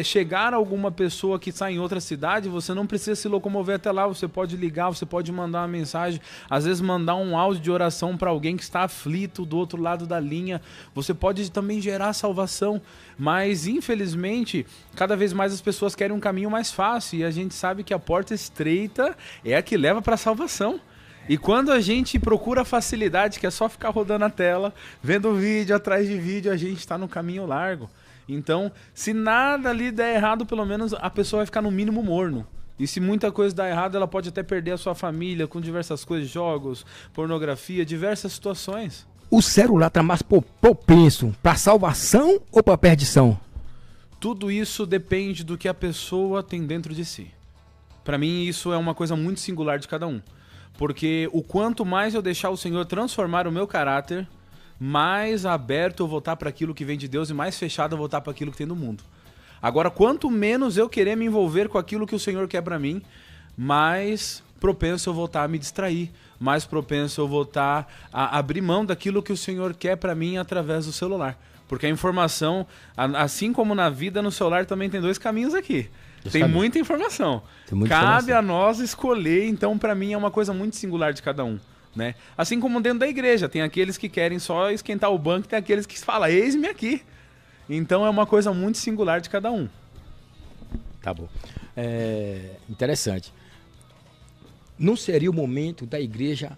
chegar a alguma pessoa que está em outra cidade, você não precisa se locomover até lá, você pode ligar, você pode mandar uma mensagem, às vezes mandar um áudio de oração para alguém que está aflito do outro lado da linha, você pode também gerar salvação, mas infelizmente cada vez mais as pessoas querem um caminho mais fácil e a gente sabe que a porta estreita é a que leva para a salvação. E quando a gente procura a facilidade, que é só ficar rodando a tela, vendo vídeo atrás de vídeo, a gente está no caminho largo. Então, se nada ali der errado, pelo menos a pessoa vai ficar no mínimo morno. E se muita coisa dá errado, ela pode até perder a sua família com diversas coisas, jogos, pornografia, diversas situações. O celular está mais propenso para salvação ou para perdição? Tudo isso depende do que a pessoa tem dentro de si. Para mim, isso é uma coisa muito singular de cada um. Porque o quanto mais eu deixar o Senhor transformar o meu caráter, mais aberto eu vou estar para aquilo que vem de Deus e mais fechado eu vou estar para aquilo que tem do mundo. Agora, quanto menos eu querer me envolver com aquilo que o Senhor quer para mim, mais propenso eu vou estar a me distrair, mais propenso eu vou estar a abrir mão daquilo que o Senhor quer para mim através do celular. Porque a informação, assim como na vida, no celular também tem dois caminhos aqui. Tem muita informação. Cabe a nós escolher, então para mim é uma coisa muito singular de cada um, né? Assim como dentro da igreja, tem aqueles que querem só esquentar o banco, tem aqueles que falam, eis-me aqui. Então é uma coisa muito singular de cada um. Tá bom. Interessante. Não seria o momento da igreja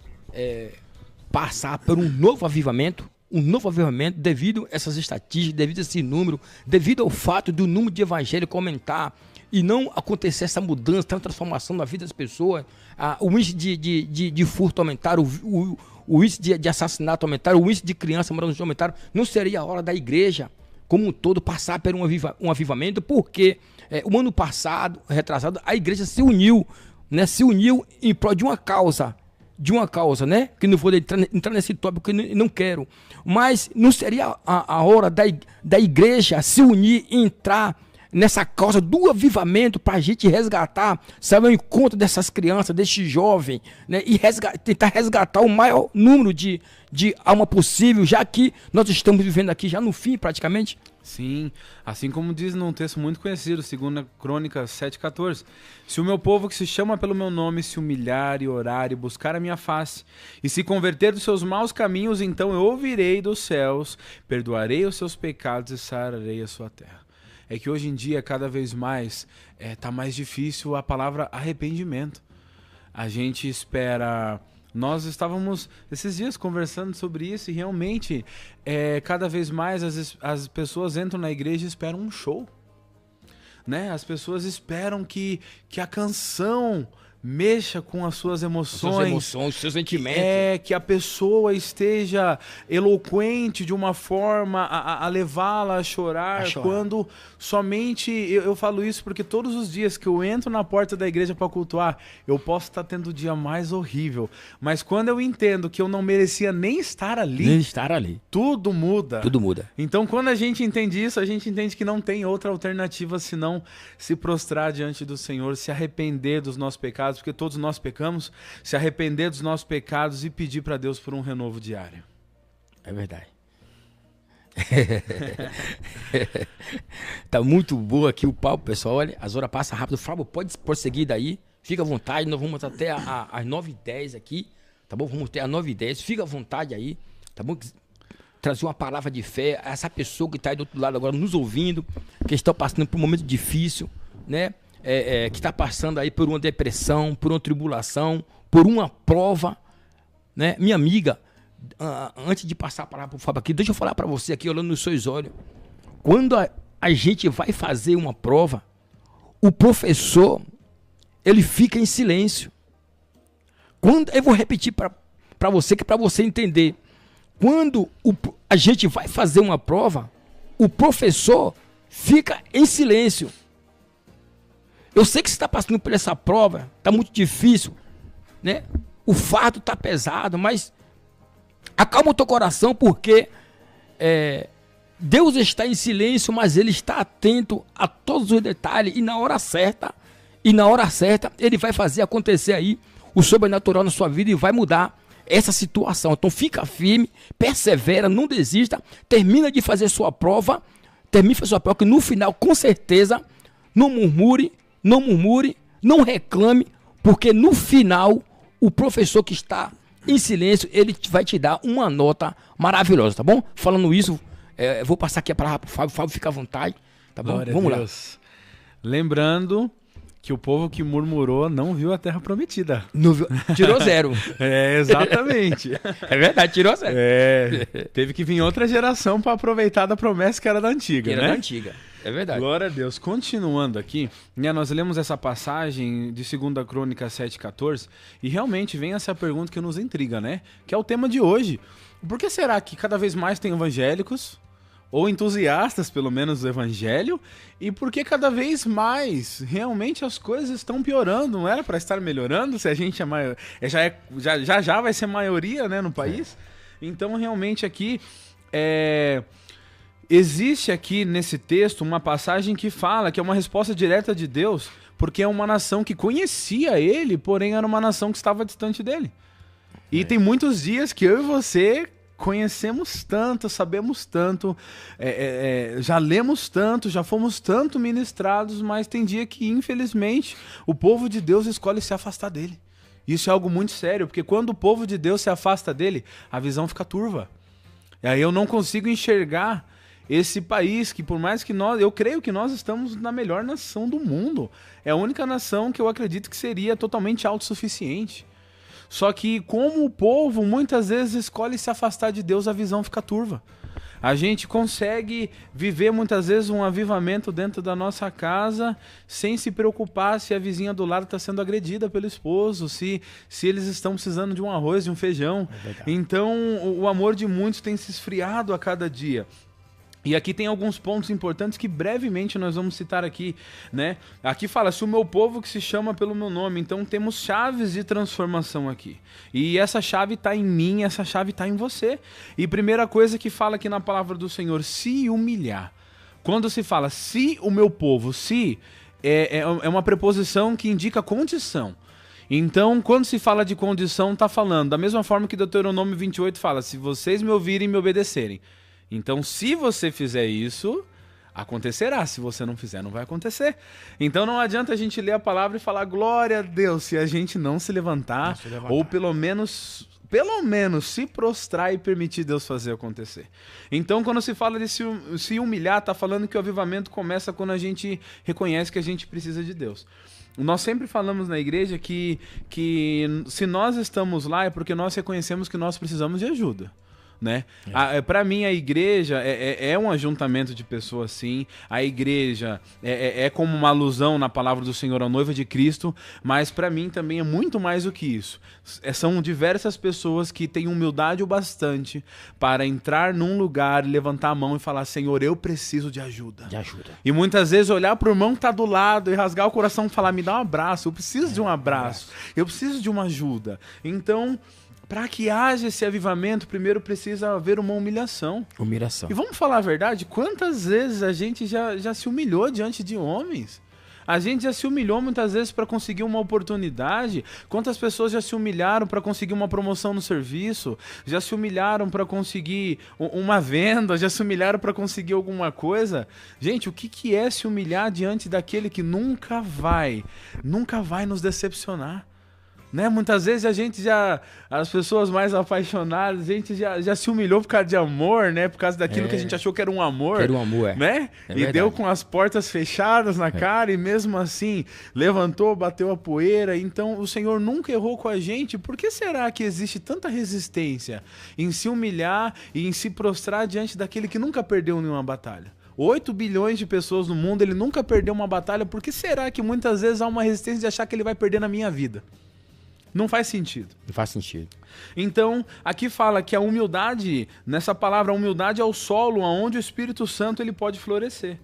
passar por um novo avivamento? Um novo avivamento devido a essas estatísticas, devido a esse número, devido ao fato do número de evangélicos aumentar e não acontecer essa mudança, essa transformação na vida das pessoas, o índice de furto aumentar, o índice de assassinato aumentar, o índice de criança morando junto aumentar. Não seria a hora da igreja como um todo passar por um avivamento? Porque o ano passado, retrasado, a igreja se uniu, né? Se uniu em prol de uma causa, né? Que não vou entrar nesse tópico, que não quero. Mas não seria a hora da igreja se unir e entrar nessa causa do avivamento para a gente resgatar, sabe, o encontro dessas crianças, desse jovem, né? E tentar resgatar o maior número de alma possível, já que nós estamos vivendo aqui já no fim, praticamente. Sim, assim como diz num texto muito conhecido, 2 Crônicas 7,14. Se o meu povo que se chama pelo meu nome se humilhar e orar e buscar a minha face, e se converter dos seus maus caminhos, então eu ouvirei dos céus, perdoarei os seus pecados e sararei a sua terra. É que hoje em dia, cada vez mais, tá mais difícil a palavra arrependimento. A gente espera... Nós estávamos esses dias conversando sobre isso e realmente cada vez mais as pessoas entram na igreja e esperam um show, né? As pessoas esperam que a canção mexa com as suas emoções, os seus sentimentos. Que a pessoa esteja eloquente de uma forma a levá-la a chorar, quando somente, eu falo isso porque todos os dias que eu entro na porta da igreja para cultuar, eu posso estar tendo o dia mais horrível, mas quando eu entendo que eu não merecia nem estar ali, tudo muda. Então quando a gente entende isso, a gente entende que não tem outra alternativa senão se prostrar diante do Senhor, se arrepender dos nossos pecados, porque todos nós pecamos, se arrepender dos nossos pecados e pedir para Deus por um renovo diário. É verdade. Tá muito boa aqui o papo, pessoal. Olha, as horas passam rápido. Fábio, pode prosseguir daí. Fica à vontade. Nós vamos até às 9h10 aqui. Tá bom? Vamos até às 9h10. Fica à vontade aí. Tá bom? Trazer uma palavra de fé a essa pessoa que está aí do outro lado agora nos ouvindo, que estão passando por um momento difícil, né? Que está passando aí por uma depressão, por uma tribulação, por uma prova, né? Minha amiga, antes de passar a palavra para o Fábio aqui, deixa eu falar para você aqui, olhando nos seus olhos. Quando a gente vai fazer uma prova, o professor, ele fica em silêncio. Eu vou repetir para você, que é para você entender. Quando a gente vai fazer uma prova, o professor fica em silêncio. Eu sei que você está passando por essa prova, está muito difícil, né? O fardo está pesado, mas acalma o teu coração, porque Deus está em silêncio, mas Ele está atento a todos os detalhes, e na hora certa, Ele vai fazer acontecer aí o sobrenatural na sua vida e vai mudar essa situação. Então fica firme, persevera, não desista, termina de fazer sua prova, que no final, com certeza, não murmure, não reclame, porque no final, o professor que está em silêncio, ele vai te dar uma nota maravilhosa, tá bom? Falando isso, vou passar aqui a palavra para o Fábio. Fábio, fica à vontade, tá bom? Glória Vamos a Deus. Lembrando que o povo que murmurou não viu a terra prometida. Não viu, tirou 0. Exatamente. É verdade, tirou 0. Teve que vir outra geração para aproveitar da promessa que era da antiga, né? Era da antiga. É verdade. Glória a Deus. Continuando aqui, né, nós lemos essa passagem de 2 Crônicas 7,14 e realmente vem essa pergunta que nos intriga, né? Que é o tema de hoje. Por que será que cada vez mais tem evangélicos, ou entusiastas, pelo menos, do evangelho, e por que cada vez mais realmente as coisas estão piorando? Não era para estar melhorando? Se a gente já vai ser maioria, né, no país? Então, realmente aqui... Existe aqui nesse texto uma passagem que fala que é uma resposta direta de Deus, porque é uma nação que conhecia ele, porém era uma nação que estava distante dele. E tem muitos dias que eu e você conhecemos tanto, sabemos tanto, já lemos tanto, já fomos tanto ministrados, mas tem dia que, infelizmente, o povo de Deus escolhe se afastar dele. Isso é algo muito sério, porque quando o povo de Deus se afasta dele, a visão fica turva. E aí eu não consigo enxergar esse país que, por mais que eu creio que nós estamos na melhor nação do mundo. É a única nação que eu acredito que seria totalmente autossuficiente. Só que como o povo muitas vezes escolhe se afastar de Deus, a visão fica turva. A gente consegue viver muitas vezes um avivamento dentro da nossa casa sem se preocupar se a vizinha do lado está sendo agredida pelo esposo, se eles estão precisando de um arroz, de um feijão. Então o amor de muitos tem se esfriado a cada dia. E aqui tem alguns pontos importantes que brevemente nós vamos citar aqui, né? Aqui fala, se o meu povo que se chama pelo meu nome, então temos chaves de transformação aqui. E essa chave está em mim, essa chave está em você. E primeira coisa que fala aqui na palavra do Senhor, se humilhar. Quando se fala, se o meu povo, se, é uma preposição que indica condição. Então, quando se fala de condição, está falando, da mesma forma que Deuteronômio 28 fala, se vocês me ouvirem e me obedecerem. Então, se você fizer isso, acontecerá. Se você não fizer, não vai acontecer. Então, não adianta a gente ler a palavra e falar glória a Deus se a gente não se levantar, ou pelo menos se prostrar e permitir Deus fazer acontecer. Então, quando se fala de se humilhar, está falando que o avivamento começa quando a gente reconhece que a gente precisa de Deus. Nós sempre falamos na igreja que se nós estamos lá é porque nós reconhecemos que nós precisamos de ajuda. Né? Para mim a igreja é um ajuntamento de pessoas, sim. A igreja é como uma alusão na palavra do Senhor à noiva de Cristo, mas para mim também é muito mais do que isso. São diversas pessoas que têm humildade o bastante para entrar num lugar, levantar a mão e falar, Senhor, eu preciso de ajuda. E muitas vezes olhar para o irmão que está do lado e rasgar o coração e falar, me dá um abraço, eu preciso de um abraço, eu preciso de uma ajuda. Então, para que haja esse avivamento, primeiro precisa haver uma humilhação. E vamos falar a verdade, quantas vezes a gente já se humilhou diante de homens? A gente já se humilhou muitas vezes para conseguir uma oportunidade. Quantas pessoas já se humilharam para conseguir uma promoção no serviço? Já se humilharam para conseguir uma venda? Já se humilharam para conseguir alguma coisa? Gente, o que é se humilhar diante daquele que nunca vai nos decepcionar? Né? Muitas vezes as pessoas mais apaixonadas, a gente já se humilhou por causa de amor, né? Por causa daquilo que a gente achou que era um amor. Né? E deu com as portas fechadas na cara e mesmo assim levantou, bateu a poeira. Então o Senhor nunca errou com a gente. Por que será que existe tanta resistência em se humilhar e em se prostrar diante daquele que nunca perdeu nenhuma batalha? 8 bilhões de pessoas no mundo, ele nunca perdeu uma batalha. Por que será que muitas vezes há uma resistência de achar que ele vai perder na minha vida? Não faz sentido. Não faz sentido. Então, aqui fala que a humildade, nessa palavra, a humildade é o solo onde o Espírito Santo ele pode florescer.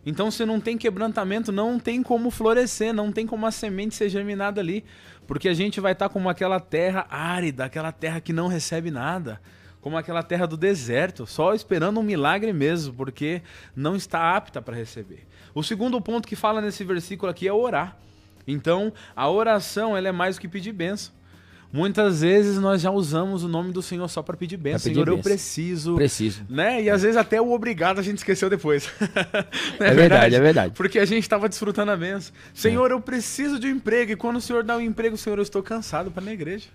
Então, se não tem quebrantamento, não tem como florescer, não tem como a semente ser germinada ali. Porque a gente vai estar como aquela terra árida, aquela terra que não recebe nada. Como aquela terra do deserto, só esperando um milagre mesmo, porque não está apta para receber. O segundo ponto que fala nesse versículo aqui é orar. Então, a oração ela é mais do que pedir bênção. Muitas vezes nós já usamos o nome do Senhor só para pedir bênção. Senhor, eu preciso. Né? E às vezes até o obrigado a gente esqueceu depois. É verdade. Porque a gente estava desfrutando a bênção. Senhor, eu preciso de um emprego. E quando o Senhor dá um emprego, Senhor, eu estou cansado para ir na igreja.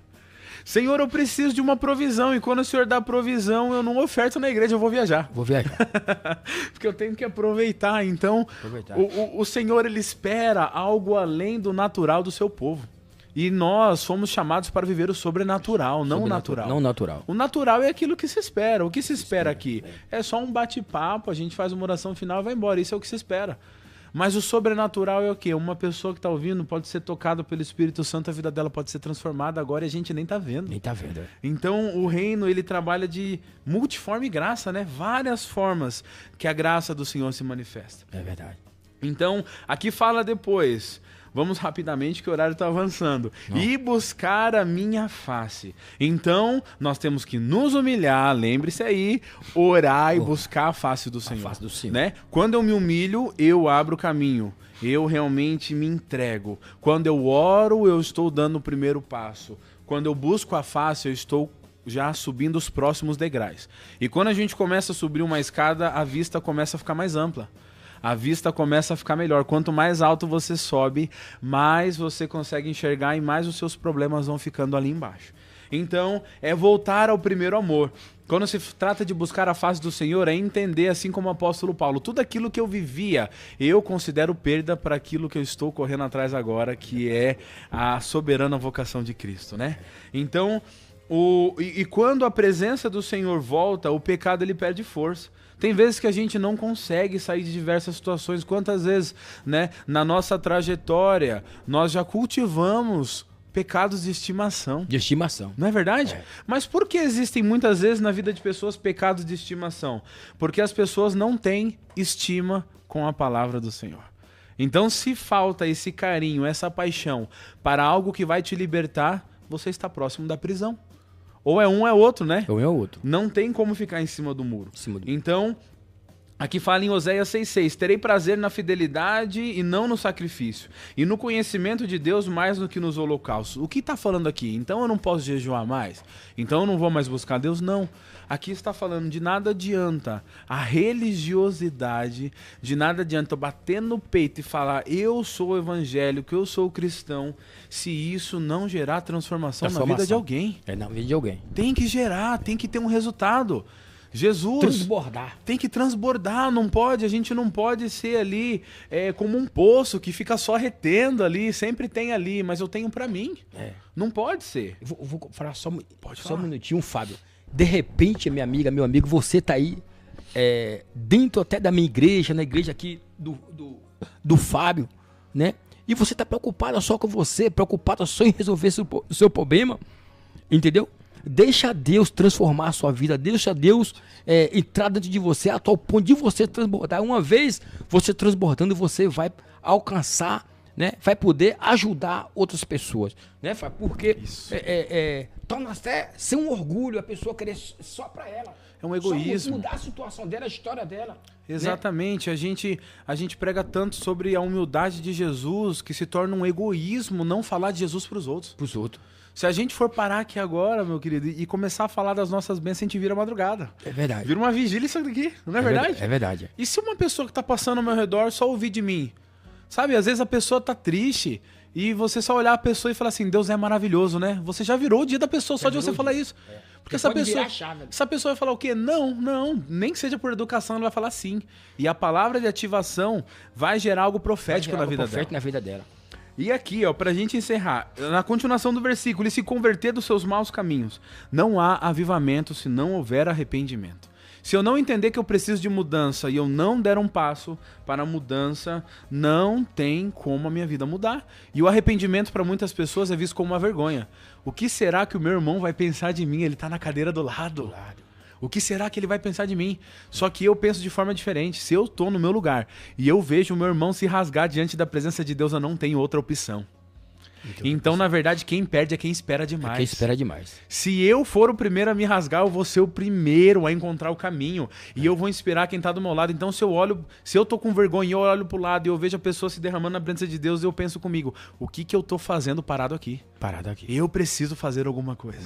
Senhor, eu preciso de uma provisão. E quando o Senhor dá provisão, eu não oferto na igreja, eu vou viajar. Porque eu tenho que aproveitar. Então, o Senhor, ele espera algo além do natural do seu povo. E nós fomos chamados para viver o sobrenatural, não o natural. O natural é aquilo que se espera. O que se espera aqui? É só um bate-papo, a gente faz uma oração final e vai embora. Isso é o que se espera. Mas o sobrenatural é o quê? Uma pessoa que está ouvindo pode ser tocada pelo Espírito Santo, a vida dela pode ser transformada agora e a gente nem está vendo. Então o reino ele trabalha de multiforme graça, né? Várias formas que a graça do Senhor se manifesta. É verdade. Então aqui fala depois... Vamos rapidamente que o horário está avançando. E buscar a minha face. Então, nós temos que nos humilhar, lembre-se aí, orar e buscar a face do Senhor. A face do Senhor. Né? Quando eu me humilho, eu abro o caminho. Eu realmente me entrego. Quando eu oro, eu estou dando o primeiro passo. Quando eu busco a face, eu estou já subindo os próximos degraus. E quando a gente começa a subir uma escada, a vista começa a ficar mais ampla. A vista começa a ficar melhor. Quanto mais alto você sobe, mais você consegue enxergar e mais os seus problemas vão ficando ali embaixo. Então, é voltar ao primeiro amor. Quando se trata de buscar a face do Senhor, é entender, assim como o apóstolo Paulo, tudo aquilo que eu vivia, eu considero perda para aquilo que eu estou correndo atrás agora, que é a soberana vocação de Cristo, né? Então, quando a presença do Senhor volta, o pecado ele perde força. Tem vezes que a gente não consegue sair de diversas situações. Quantas vezes, né, na nossa trajetória, nós já cultivamos pecados de estimação. De estimação. Não é verdade? É. Mas por que existem muitas vezes na vida de pessoas pecados de estimação? Porque as pessoas não têm estima com a palavra do Senhor. Então, se falta esse carinho, essa paixão para algo que vai te libertar, você está próximo da prisão. Ou é um, é outro, né? Ou é outro. Não tem como ficar em cima do muro. Então, aqui fala em Oséias 6,6: terei prazer na fidelidade e não no sacrifício, e no conhecimento de Deus mais do que nos holocaustos. O que está falando aqui? Então eu não posso jejuar mais? Então eu não vou mais buscar Deus? Não. Aqui está falando de nada adianta a religiosidade, de nada adianta eu bater no peito e falar eu sou evangélico, eu sou cristão, se isso não gerar transformação na vida de alguém. É na vida de alguém. Tem que gerar, tem que ter um resultado. Jesus transbordar. Tem que transbordar, não pode, a gente não pode ser ali como um poço que fica só retendo ali, sempre tem ali, mas eu tenho pra mim. Não pode ser. Vou falar só um minutinho, Fábio. De repente, minha amiga, meu amigo, você tá aí dentro até da minha igreja, na igreja aqui do Fábio, né? E você tá preocupado só com você, preocupado só em resolver o seu problema, entendeu? Deixa Deus transformar a sua vida, deixa Deus entrar dentro de você a tal ponto de você transbordar. Uma vez você transbordando, você vai alcançar, né? Vai poder ajudar outras pessoas, né? Porque torna até ser um orgulho a pessoa querer só para ela. É um egoísmo. Só mudar a situação dela, a história dela. Exatamente. Né? A gente prega tanto sobre a humildade de Jesus que se torna um egoísmo não falar de Jesus para os outros. Para os outros. Se a gente for parar aqui agora, meu querido, e começar a falar das nossas bênçãos, a gente vira madrugada. É verdade. Vira uma vigília isso aqui, não é verdade? É verdade. E se uma pessoa que tá passando ao meu redor só ouvir de mim? Sabe, às vezes a pessoa tá triste e você só olhar a pessoa e falar assim, Deus é maravilhoso, né? Você já virou o dia da pessoa só de você falar isso. Porque essa pessoa vai falar o quê? Não, nem que seja por educação, ela vai falar sim. E a palavra de ativação vai gerar algo profético na vida dela. E aqui, ó, pra gente encerrar, na continuação do versículo, e se converter dos seus maus caminhos. Não há avivamento se não houver arrependimento. Se eu não entender que eu preciso de mudança e eu não der um passo para a mudança, não tem como a minha vida mudar. E o arrependimento para muitas pessoas é visto como uma vergonha. O que será que o meu irmão vai pensar de mim? Ele tá na cadeira do lado. O que será que ele vai pensar de mim? Só que eu penso de forma diferente. Se eu tô no meu lugar e eu vejo o meu irmão se rasgar diante da presença de Deus, eu não tenho outra opção. Então, na verdade, quem perde é quem espera demais. Quem espera demais. Se eu for o primeiro a me rasgar, eu vou ser o primeiro a encontrar o caminho. E eu vou inspirar quem tá do meu lado. Então, se eu tô com vergonha e eu olho pro lado e eu vejo a pessoa se derramando na presença de Deus, eu penso comigo, o que eu tô fazendo parado aqui? Eu preciso fazer alguma coisa.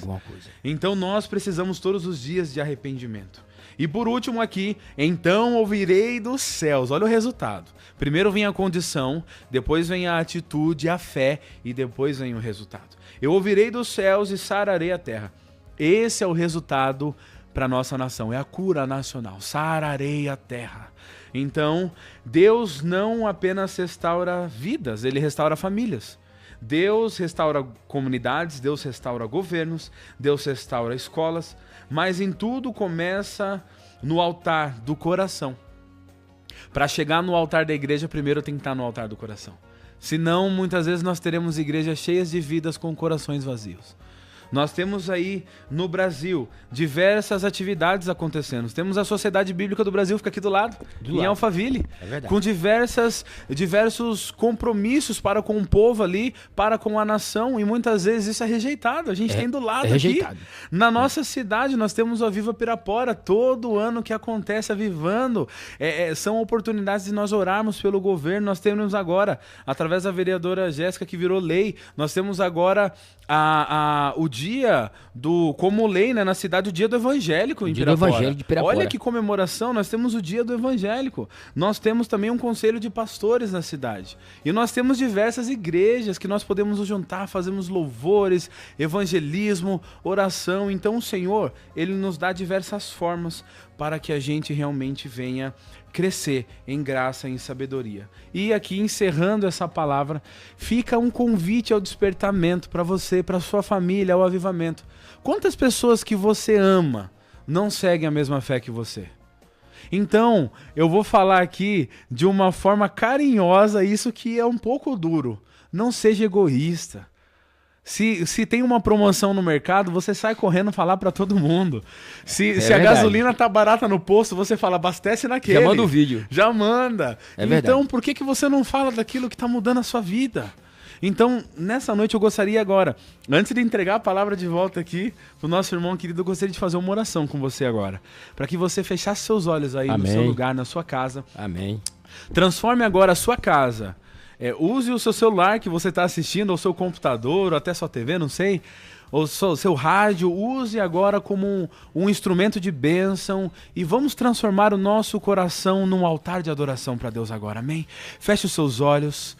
Então, nós precisamos todos os dias de arrependimento. E por último aqui, então ouvirei dos céus. Olha o resultado. Primeiro vem a condição, depois vem a atitude, a fé e depois vem o resultado. Eu ouvirei dos céus e sararei a terra. Esse é o resultado para a nossa nação, é a cura nacional. Sararei a terra. Então, Deus não apenas restaura vidas, Ele restaura famílias. Deus restaura comunidades, Deus restaura governos, Deus restaura escolas, mas em tudo começa no altar do coração. Para chegar no altar da igreja, primeiro tem que estar no altar do coração. Senão, muitas vezes nós teremos igrejas cheias de vidas com corações vazios. Nós temos aí no Brasil diversas atividades acontecendo. Temos a Sociedade Bíblica do Brasil, fica aqui do lado. Em Alphaville, com diversos compromissos para com o povo ali, para com a nação, e muitas vezes isso é rejeitado. A gente tem do lado aqui. Na nossa cidade nós temos o Aviva Pirapora, todo ano que acontece avivando. São oportunidades de nós orarmos pelo governo. Nós temos agora, através da vereadora Jéssica, que virou lei, nós temos agora o dia como lei, né, na cidade, o dia do evangélico em Pirapora. Dia do evangélico de Pirapora. Olha que comemoração, nós temos o dia do evangélico. Nós temos também um conselho de pastores na cidade. E nós temos diversas igrejas que nós podemos nos juntar, fazemos louvores, evangelismo, oração. Então o Senhor, Ele nos dá diversas formas para que a gente realmente venha crescer em graça e em sabedoria. E aqui, encerrando essa palavra, fica um convite ao despertamento para você, para sua família, ao avivamento. Quantas pessoas que você ama não seguem a mesma fé que você? Então, eu vou falar aqui de uma forma carinhosa, isso que é um pouco duro. Não seja egoísta. Se tem uma promoção no mercado, você sai correndo falar para todo mundo. Se a gasolina tá barata no posto, você fala, abastece naquele. Já manda o vídeo. Já manda. É então, verdade. por que você não fala daquilo que tá mudando a sua vida? Então, nessa noite eu gostaria agora, antes de entregar a palavra de volta aqui pro nosso irmão querido, eu gostaria de fazer uma oração com você agora. Para que você fechasse seus olhos aí no seu lugar, na sua casa. Amém. Transforme agora a sua casa. Use o seu celular que você está assistindo, ou seu computador, ou até sua TV, não sei, ou seu rádio, use agora como um instrumento de bênção e vamos transformar o nosso coração num altar de adoração para Deus agora, amém? Feche os seus olhos.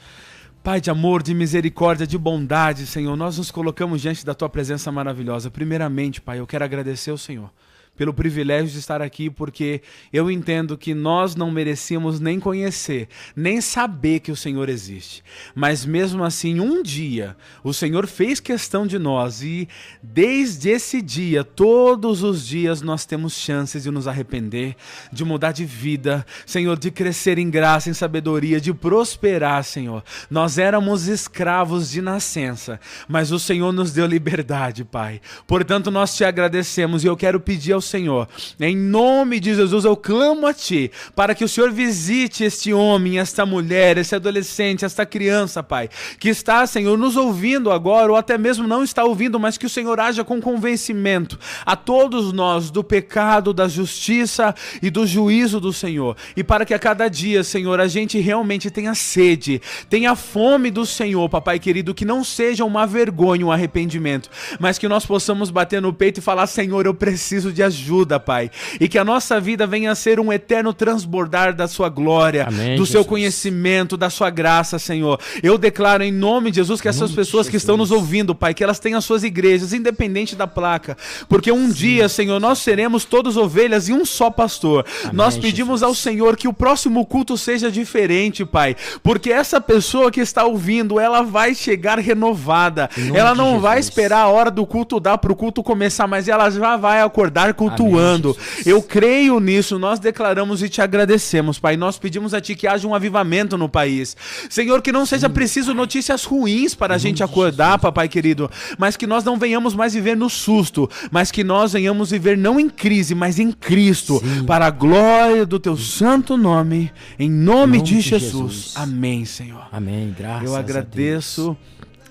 Pai de amor, de misericórdia, de bondade, Senhor, nós nos colocamos diante da Tua presença maravilhosa. Primeiramente, Pai, eu quero agradecer ao Senhor pelo privilégio de estar aqui, porque eu entendo que nós não merecíamos nem conhecer, nem saber que o Senhor existe. Mas mesmo assim, um dia, o Senhor fez questão de nós e desde esse dia, todos os dias, nós temos chances de nos arrepender, de mudar de vida, Senhor, de crescer em graça, em sabedoria, de prosperar, Senhor. Nós éramos escravos de nascença, mas o Senhor nos deu liberdade, Pai. Portanto, nós te agradecemos e eu quero pedir ao Senhor, em nome de Jesus, eu clamo a Ti, para que o Senhor visite este homem, esta mulher, esse adolescente, esta criança, Pai, que está, Senhor, nos ouvindo agora, ou até mesmo não está ouvindo, mas que o Senhor haja com convencimento a todos nós do pecado, da justiça e do juízo do Senhor, e para que a cada dia, Senhor, a gente realmente tenha sede, tenha fome do Senhor, Papai querido, que não seja uma vergonha, um arrependimento, mas que nós possamos bater no peito e falar, Senhor, eu preciso de ajuda, Pai, e que a nossa vida venha a ser um eterno transbordar da sua glória, Amém, do seu Jesus. Conhecimento, da sua graça, Senhor. Eu declaro em nome de Jesus que essas pessoas que estão nos ouvindo, Pai, que elas tenham as suas igrejas, independente da placa, porque um dia, Senhor, nós seremos todos ovelhas e um só pastor. Amém, Nós pedimos Jesus. ao Senhor que o próximo culto seja diferente, Pai, porque essa pessoa que está ouvindo, ela vai chegar renovada, ela não vai esperar a hora do culto dar para o culto começar, mas ela já vai acordar cultuando. Amém, Eu creio nisso, nós declaramos e te agradecemos, Pai. Nós pedimos a Ti que haja um avivamento no país. Senhor, que não seja preciso notícias ruins para a gente acordar, Papai querido, mas que nós não venhamos mais viver no susto, mas que nós venhamos viver não em crise, mas em Cristo, para a glória do Teu santo nome, em nome de Jesus. Amém, Senhor. Amém, graças Eu agradeço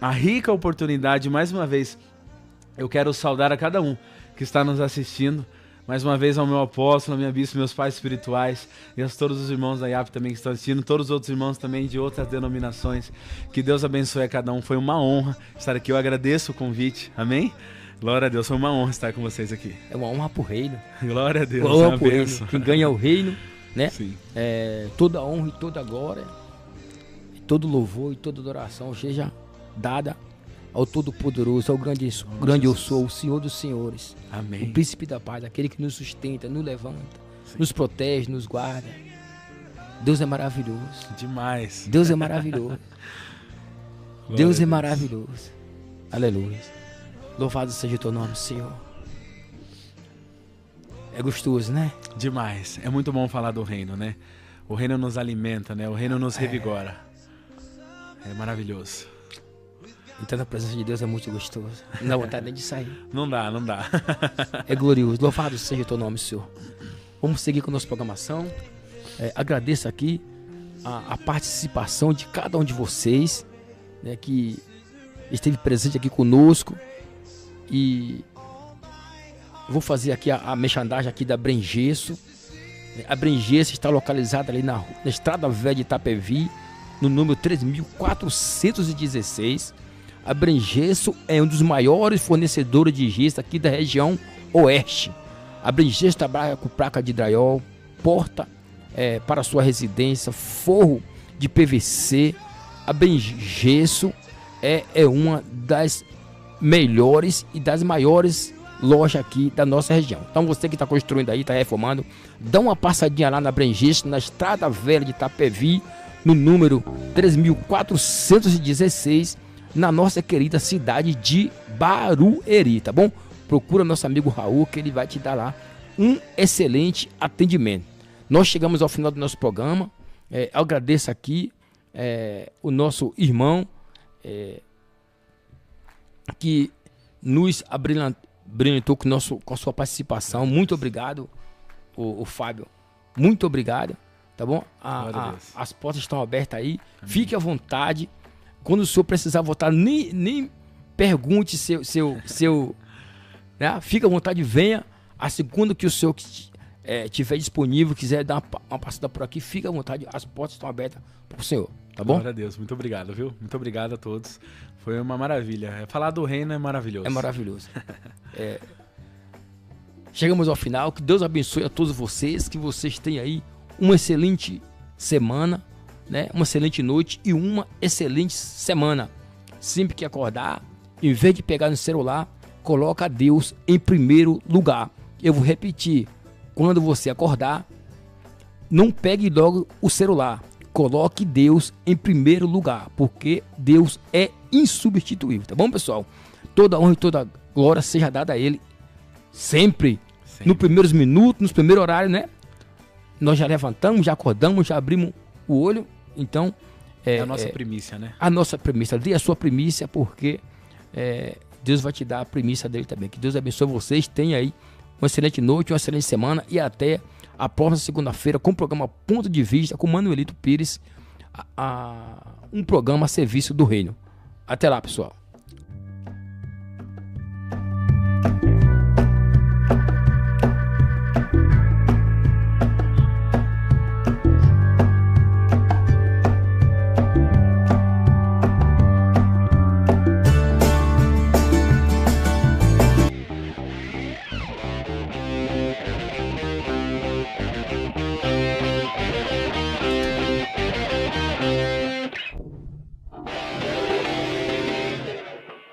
a rica oportunidade, mais uma vez, eu quero saudar a cada um que está nos assistindo, mais uma vez ao meu apóstolo, a minha bispo, meus pais espirituais, e a todos os irmãos da IAP também que estão assistindo, todos os outros irmãos também de outras denominações, que Deus abençoe a cada um, foi uma honra estar aqui, eu agradeço o convite, amém? Glória a Deus, foi uma honra estar com vocês aqui. É uma honra pro reino. Glória a Deus, Glória uma pro reino. bênção. Quem ganha é o reino, né? Sim. Toda honra e toda glória, e todo louvor e toda adoração seja dada ao Todo-Poderoso, ao grande eu sou, o Senhor dos Senhores, Amém. o Príncipe da Paz, aquele que nos sustenta, nos levanta, nos protege, nos guarda. Deus é maravilhoso. Demais. Deus é maravilhoso. Deus é maravilhoso. Aleluia. Louvado seja o Teu nome, Senhor. É gostoso, né? Demais. É muito bom falar do reino, né? O reino nos alimenta, né? O reino nos revigora. É maravilhoso. Então a presença de Deus é muito gostoso. Não dá vontade nem de sair. Não dá, não dá. É glorioso. Louvado seja o Teu nome, Senhor. Vamos seguir com a nossa programação. Agradeço aqui a participação de cada um de vocês, né, que esteve presente aqui conosco. E vou fazer aqui a merchandising aqui da Brengesso. A Brengesso está localizada ali na Estrada Velha de Itapevi, no número 3.416. A Brengesso é um dos maiores fornecedores de gesso aqui da região oeste. A Brengesso trabalha com placa de drywall, porta para sua residência, forro de PVC. A Brengesso é uma das melhores e das maiores lojas aqui da nossa região. Então você que está construindo aí, está reformando, dá uma passadinha lá na Brengesso, na Estrada Velha de Itapevi, no número 3416, na nossa querida cidade de Barueri, tá bom? Procura nosso amigo Raul, que ele vai te dar lá um excelente atendimento. Nós chegamos ao final do nosso programa. Eu agradeço aqui o nosso irmão que nos brilhantou com a sua participação. Muito obrigado, o Fábio. Muito obrigado, tá bom? As portas estão abertas aí. Amém. Fique à vontade. Quando o senhor precisar votar, nem pergunte seu né? Fique à vontade, venha. A segunda que o senhor tiver disponível, quiser dar uma passada por aqui, fique à vontade. As portas estão abertas para o senhor, tá bom? Glória a Deus, muito obrigado, viu? Muito obrigado a todos. Foi uma maravilha. Falar do reino é maravilhoso. É maravilhoso. Chegamos ao final. Que Deus abençoe a todos vocês. Que vocês tenham aí uma excelente semana, né? Uma excelente noite e uma excelente semana. Sempre que acordar, em vez de pegar no celular, coloca Deus em primeiro lugar. Eu vou repetir. Quando você acordar, não pegue logo o celular. Coloque Deus em primeiro lugar, porque Deus é insubstituível, tá bom, pessoal? Toda honra e toda glória seja dada a Ele sempre. Nos primeiros minutos, nos primeiros horários, né? Nós já levantamos, já acordamos, já abrimos o olho. Então, é a nossa primícia, né? A nossa primícia. Dê a sua primícia, porque Deus vai te dar a primícia dele também. Que Deus abençoe vocês. Tenha aí uma excelente noite, uma excelente semana e até a próxima segunda-feira com o programa Ponto de Vista com Manuelito Pires, um programa a serviço do reino. Até lá, pessoal.